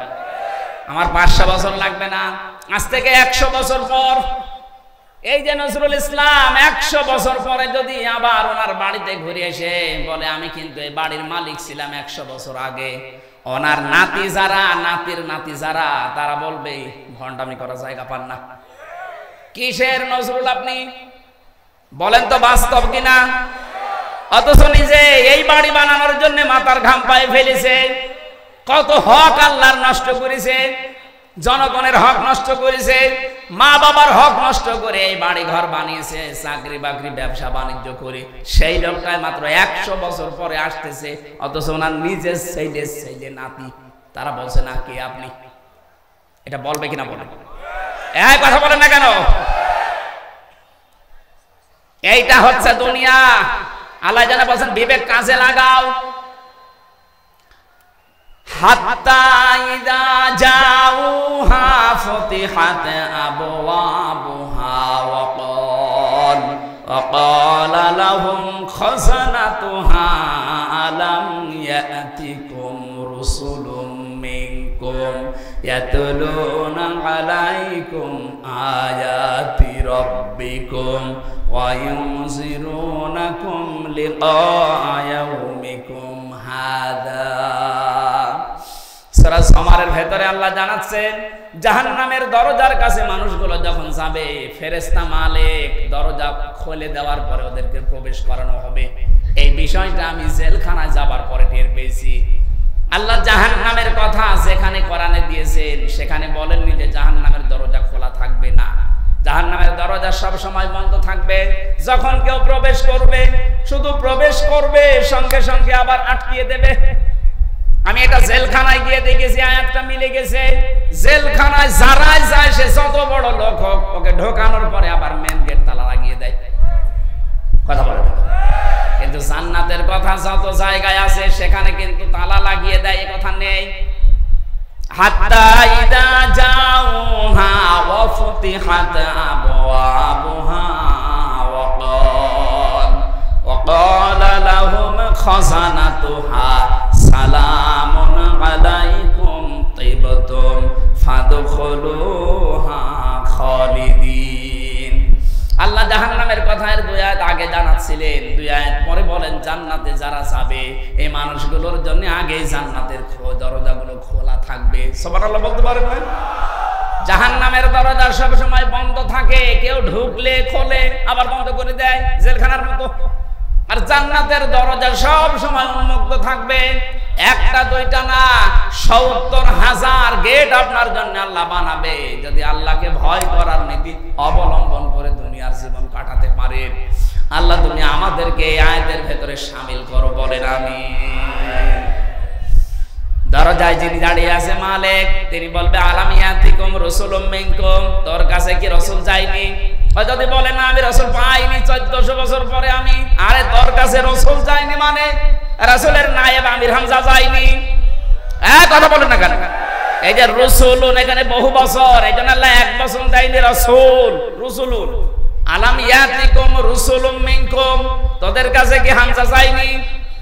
আমার 500 বছর লাগবে না, আজ থেকে 100 বছর পর এই যে নজরুল ইসলাম 100 বছর পরে যদি আবার ওনার বাড়িতে ঘুরে এসে বলে আমি কিন্তু এই বাড়ির মালিক ছিলাম 100 বছর আগে, ওনার নাতি যারা, নাতির নাতি যারা, তারা বলবে ভণ্ডামি করা জায়গা পান না। কিসের নজরুল আপনি বলেন তো, বাস্তব কিনা? অথচ নিজে এই বাড়ি বানানোর জন্য মাথার ঘাম পায়ে ফেলেছে, কত হক আল্লাহর নষ্ট করেছে, জনগণের হক নষ্ট করেছে, মা বাবার হক নষ্ট করে এই বাড়ি ঘর বানিয়েছে, চাকরি বাকরি ব্যবসা বাণিজ্য করে। সেই লোকটাই মাত্র 100 বছর পরে আসতেছে, অথচ ওনার নিজের ছেলে নাতি, তারা বলছে না কে আপনি। এটা বলবে কিনা বলে? এই কথা বলেন না কেন? এইটা হচ্ছে দুনিয়া। আল্লাহ জানা বলছেন বিবেক কাজে লাগাও। হাত্তা ইযা জাউহা ফুতিহাত আবওয়াবুহা ওয়া ক্বালা লাহুম খাযানাতুহা আলাম ইয়াতিকুম রুসুলুম মিনকুম ইয়াতলুনা আলাইকুম আয়াতি রাব্বিকুম ওয়া ইউনজিরুনাকুম লিকা ইয়াউমিকুম হাদা। সূরা জুমারের ভেতরে আল্লাহ জানাচ্ছেন জাহান্নামের দরজার কাছে মানুষগুলো যখন যাবে, ফেরেশতা মালিক দরজা খুলে দেওয়ার পরে ওদেরকে প্রবেশ করানো হবে। এই বিষয়টা আমি জেলখানায় যাবার পরে টের পেয়েছি। আল্লাহ জাহান্নামের কথা যেখানে কোরআনে দিয়েছেন সেখানে বলেননি যে জাহান্নামের দরজা খোলা থাকবে না। জাহান্নামের দরজা সব সময় বন্ধ থাকবে। যখন কেউ প্রবেশ করবে, শুধু প্রবেশ করবে, সঙ্গে সঙ্গে আবার আটকিয়ে দেবে। আমি এটা জেলখানায় গিয়ে দেখেছি, আয়াতটা মিলে গেছে। জেলখানায় যারাই যায়, সে যত বড় লোক হোক, ওকে ঢোকানোর পরে আবার মেন গেট তালা লাগিয়ে দেয়। কথা বলে। কিন্তু জান্নাতের কথা যত জায়গায় আছে সেখানে কিন্তু তালা লাগিয়ে দেয়, এ কথা নেই। হাত্তা ইযা জাউহা ওয়া ফুতিহাত আবওয়াবুহা ওয়া ক্বালা লাহুম খাযানাতুহা সালামুন আলাইকুম তিবতুম ফাদখুলুহা খালিদিন। আল্লাহ জাহান্নামের কথার 2 আয়াত আগে জানাচ্ছিলেন, 2 আয়াত পরে বলেন জান্নাতে যারা যাবে এই মানুষগুলোর জন্য আগে জান্নাতের দরজাগুলো খোলা থাকবে। সুবহানাল্লাহ বলতে পারেন না? জাহান্নামের দরজা সব সময় বন্ধ থাকে, কেউ ঢুকলে খোলে আবার বন্ধ করে দেয়, জেলখানার মতো। আর জান্নাতের দরজা সব সময় উন্মুক্ত থাকবে, একটা দুইটা না, 70,000 গেট আপনার জন্য আল্লাহ বানাবে, যদি আল্লাহকে ভয় করার নীতি অবলম্বন করে দুনিয়ার জীবন কাটাতে পারেন। আল্লাহ তুমি আমাদেরকে এই আয়াতের ভেতরে শামিল করো, বলেন আমিন। দরজায় যিনি দাঁড়িয়ে আছে মালিক, তিনি বলবে আলাম ইয়াতিকুম রাসূলুম মিনকুম, তোর কাছে কি রাসূল যায়নি? যদি বলে না আমি রাসূল পাইনি 1400 বছর পরে আমি, আরে তোর কাছে রাসূল যায়নি মানে রাসূলের নায়েব আমির হামজা যায়নি। কথা বলেন না কেন? এই যে রাসূলুন এখানে বহু বছর, এইজন্য আল্লাহ 1 বছর দেয়নি রাসূল, রাসূলুন। আলাম ইয়াতিকুম রাসূলুম মিনকুম, তোদের কাছে কি হামজা যায়নি,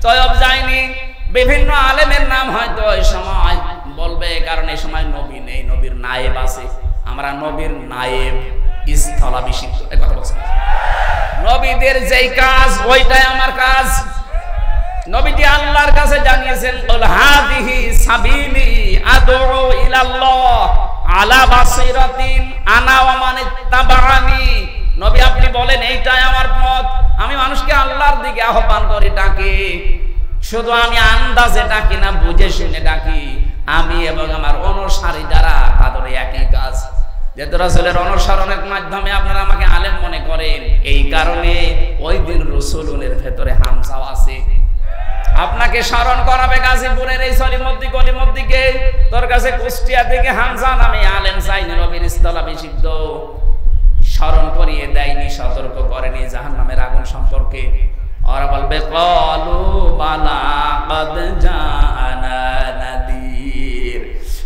তয়ব যায়নি? বিভিন্ন আলেমের নাম হয়তো এই সময় বলবে, কারণ এই সময় নবী নেই, নবীর নায়েব আছে। আমরা নবীর নায়েব স্থলাভিষিক্ত, এই কথা বলছি। নবীদের যেই কাজ ওইটাই আমার কাজ। নবীজি আল্লাহর কাছে জানিয়েছেন কুল হাদিহি সাবিলি আদউ ইলাল্লাহ আলা বাসিরাতিন আনা ওয়া মান ইত্তাবাআনি। নবী আপনি বলেন এইটাই আমার পথ, আমি মানুষকে আল্লাহর দিকে আহ্বান করি, ডাকি। শুধু আমি আন্দাজে ডাকি না, বুঝে শুনে ডাকি। আমি এবং আমার অনুসারী যারা, তাদের একই কাজ। যেহেতু রাসূলের অনুসরণের মাধ্যমে আপনারা আমাকে আলেম মনে করেন, এই কারণে ওই দিন রাসূলের ভেতরে হামজাও আছে। আপনাকে স্মরণ করাবে গাজীপুরের এই সলিমদ্দি গলিমদ্দিকে, তোর কাছে কুষ্টিয়া থেকে হামজা নামে আলেম চাইনি, নবীর স্থলাভিষিক্ত। স্মরণ করিয়ে দেয়নি, সতর্ক করেনি জাহান্নামের আগুন সম্পর্কে। और ওরা বলবে ক্বালু বালা ক্বাদ জাআনা নাযীর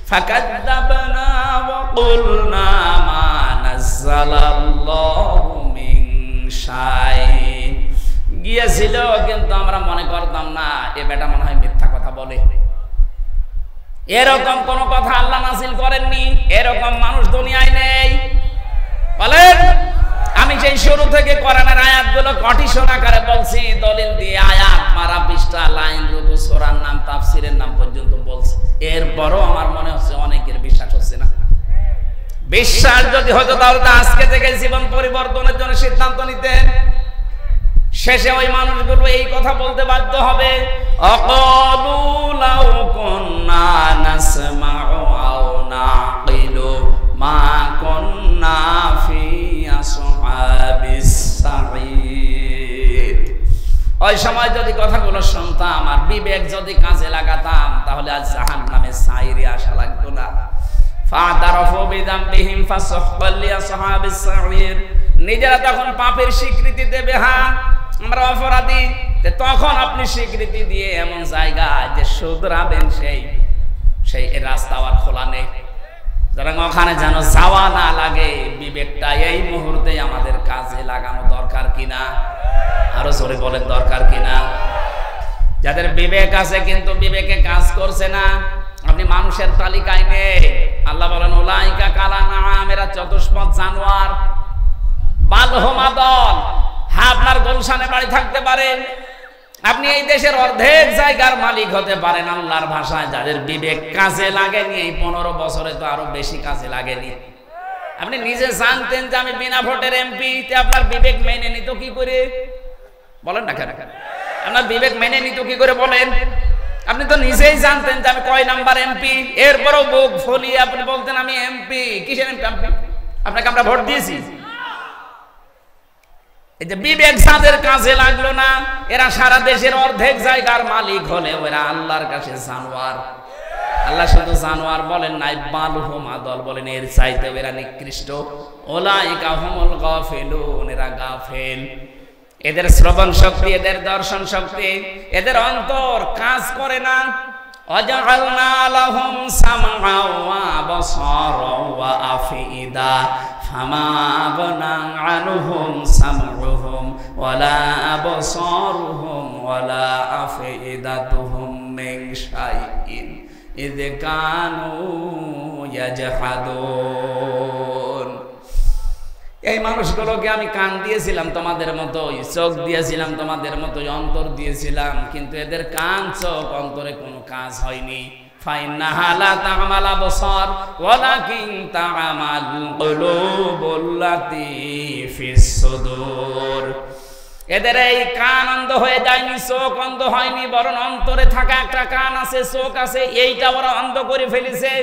ফাকাযযাবনা ওয়া কুলনা মা নাযালাল্লাহু মিন শাই। গিয়েছিল কিন্তু আমরা মনে করতাম না এ বেটা মনে হয় মিথ্যা কথা বলে। এরকম কোন কথা আল্লাহ নাযিল করেননি, এরকম মানুষ দুনিয়ায় নেই। বলেন, আমি সেই শুরু থেকে কোরআনের আয়াতগুলো কটিশন আকারে বলছি, দলিল দিয়ে আয়াত মারা, পৃষ্ঠা, লাইন, রুকু, সূরার নাম, তাফসীরের নাম পর্যন্ত বলছি। এরপরও আমার মনে হচ্ছে অনেকের বিশ্বাস হচ্ছে না। বিশ্বাস যদি হতো তাহলে তো আজকে থেকে জীবন পরিবর্তনের জন্য সিদ্ধান্ত নিতেন। শেষে ওই মানুষগুলো এই কথা বলতে বাধ্য হবে, আকালু লাউ কুন্না নাসমাউ আও নাকিলু মা কুন্না ফি আসহাবিস সাঈদ। ওই সময় যদি কথাগুলো শুনতাম আর বিবেক যদি কাজে লাগাতাম তাহলে আজ জাহান্নামের সাইরে আসা লাগতো না। ফাতারাফু বিযামবিহিম ফাসুহকাল লিআসহাবিস সাঈর। নিজেরা তখন পাপের স্বীকৃতি দেবে, হ্যাঁ আমরা অপরাধী, তখন আপনি স্বীকৃতি দিয়ে এমন জায়গা যে শুধরাবেন, সেই রাস্তা আর খোলা নেই। সুতরাং ওখানে যেন যাওয়া না লাগে, বিবেকটা এই মুহূর্তে আমাদের কাজে লাগানো দরকার কিনা? আরো জোরে বলেন, দরকার কিনা? যাদের বিবেক আছে কিন্তু বিবেকে কাজ করছে না, আপনি মানুষের তালিকায় নেই। আল্লাহ বলেন উলাইকা কালানাম, এরা চতুষ্পদ জানোয়ার, বালহুম আদল। হ্যাঁ, আপনার গুলশানে বাড়ি থাকতে পারে, আপনি এই দেশের অর্ধেক জায়গার মালিক হতে পারেন, আল্লাহর ভাষায় যাদের বিবেক কাজে লাগেনি এই 15 বছরে তো আরো বেশি কাজে লাগেনি। আপনি নিজে জানতেন যে আমি বিনা ভোটের এমপি, আপনার বিবেক মেনে নিত কি করে? বলেন না কেন? আপনার বিবেক মেনে নিত কি করে বলেন? আপনি তো নিজেই জানতেন যে আমি কয় নাম্বার এমপি, এরপরও বুক ফলিয়ে আপনি বলতেন আমি এমপি। কিসের এমপি? আপনাকে আমরা ভোট দিয়েছি। এই যে বিবেক যাদের কাজে লাগলো না, এরা সারা দেশের অর্ধেক জায়গার মালিক হলে এরা আল্লাহর কাছে জানোয়ার। আল্লাহ শুধু জানোয়ার বলেন নাই, বালহুম আদল বলেন, এর চাইতে এরা নিকৃষ্ট। উলাইকা হুমুল গাফিলুন, এরা গাফেল। এদের শ্রবণ শক্তি, এদের দর্শন শক্তি, এদের অন্তর কাজ করে না। ওয়াজআলনা লাহুম সামআ ওয়া আবসারা ওয়া আফইদা ফামা আগনা আনহুম সামউহুম ওয়ালা আবসারুহুম ওয়ালা আফইদাতুহুম মিন শাইইন ইয কানু ইয়াজহাদুন। এই মানুষগুলোকে আমি কান দিয়েছিলাম তোমাদের মতোই, চোখ দিয়েছিলাম তোমাদের মতোই, অন্তর দিয়েছিলাম, কিন্তু এদের কান, চোখ, অন্তরে কোনো কাজ হয়নি। ফাইন্নাহা লা তা'মাল আবসার ওয়ালাকিন তা'মাল কুলুবুল্লাতী ফিস সুদূর। এদের এই কান অন্ধ হয়ে যায়নি, চোখ অন্ধ হয়নি, বরং অন্তরে থাকা একটা কান আছে, চোখ আছে, এইটা ওরা অন্ধ করে ফেলেছে।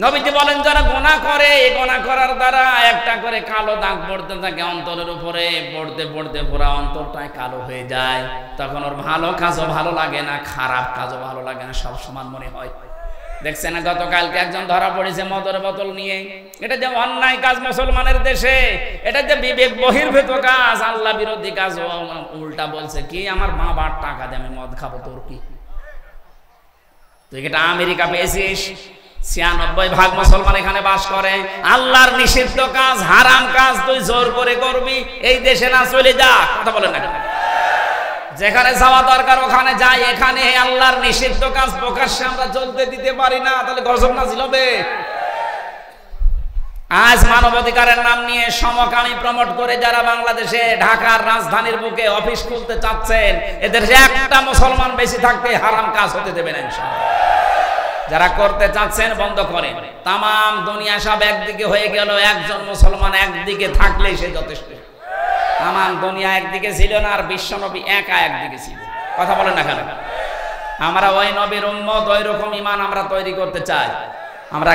নবীজি বলেন যারা গুনাহ করে, গুনাহ করার দ্বারা একটা করে কালো দাগ পড়তে থাকে অন্তরের উপরে, পড়তে পড়তে পুরো অন্তরটাই কালো হয়ে যায়। তখন ওর ভালো কাজও ভালো লাগে না, খারাপ কাজও ভালো লাগে না, সব সমান মনে হয়। দেখছেন না, গতকালকে একজন ধরা পড়েছে মদের বোতল নিয়ে। এটা যে অন্যায় কাজ মুসলমানের দেশে, এটা যে বিবেক বহির্ভূত কাজ, আল্লাহ বিরোধী কাজ। উল্টা বলছে কি, আমার বাবার টাকা দিয়ে আমি মদ খাবো, তোর কি? তুই এটা আমেরিকা পেয়েছিস? 96% মুসলমান এখানে বাস করে। আল্লাহর নিষিদ্ধ কাজ, হারাম কাজ তুই জোর করে করবি, এই দেশে না চলে যা। কথা বলেন না কেন? যেখানে যাওয়া দরকার ওখানে যাই। এখানে আল্লাহর নিষিদ্ধ কাজ প্রকাশ্যে আমরা চলতে দিতে পারি না, তাহলে গজব নাজিল হবে। আজ মানবাধিকারের নাম নিয়ে সমকামী প্রমোট করে যারা বাংলাদেশে ঢাকার রাজধানীর বুকে অফিস খুলতে চাচ্ছেন, এদের একটা মুসলমান বেশি থাকতে হারাম কাজ হতে দেবে না ইনশাআল্লাহ। যারা করতে চাচ্ছেন বন্ধ করেন। তামাম দুনিয়া সব একদিকে হয়ে গেল, একজন মুসলমান একদিকে থাকলেই সে যথেষ্ট। তামাম দুনিয়া একদিকে ছিল না, আর বিশ্বনবী একা একদিকে ছিল। কথা বলেন না কেন? আমরা ওই নবীর উম্মত, ওই রকম ঈমান আমরা তৈরি করতে চাই। আমরা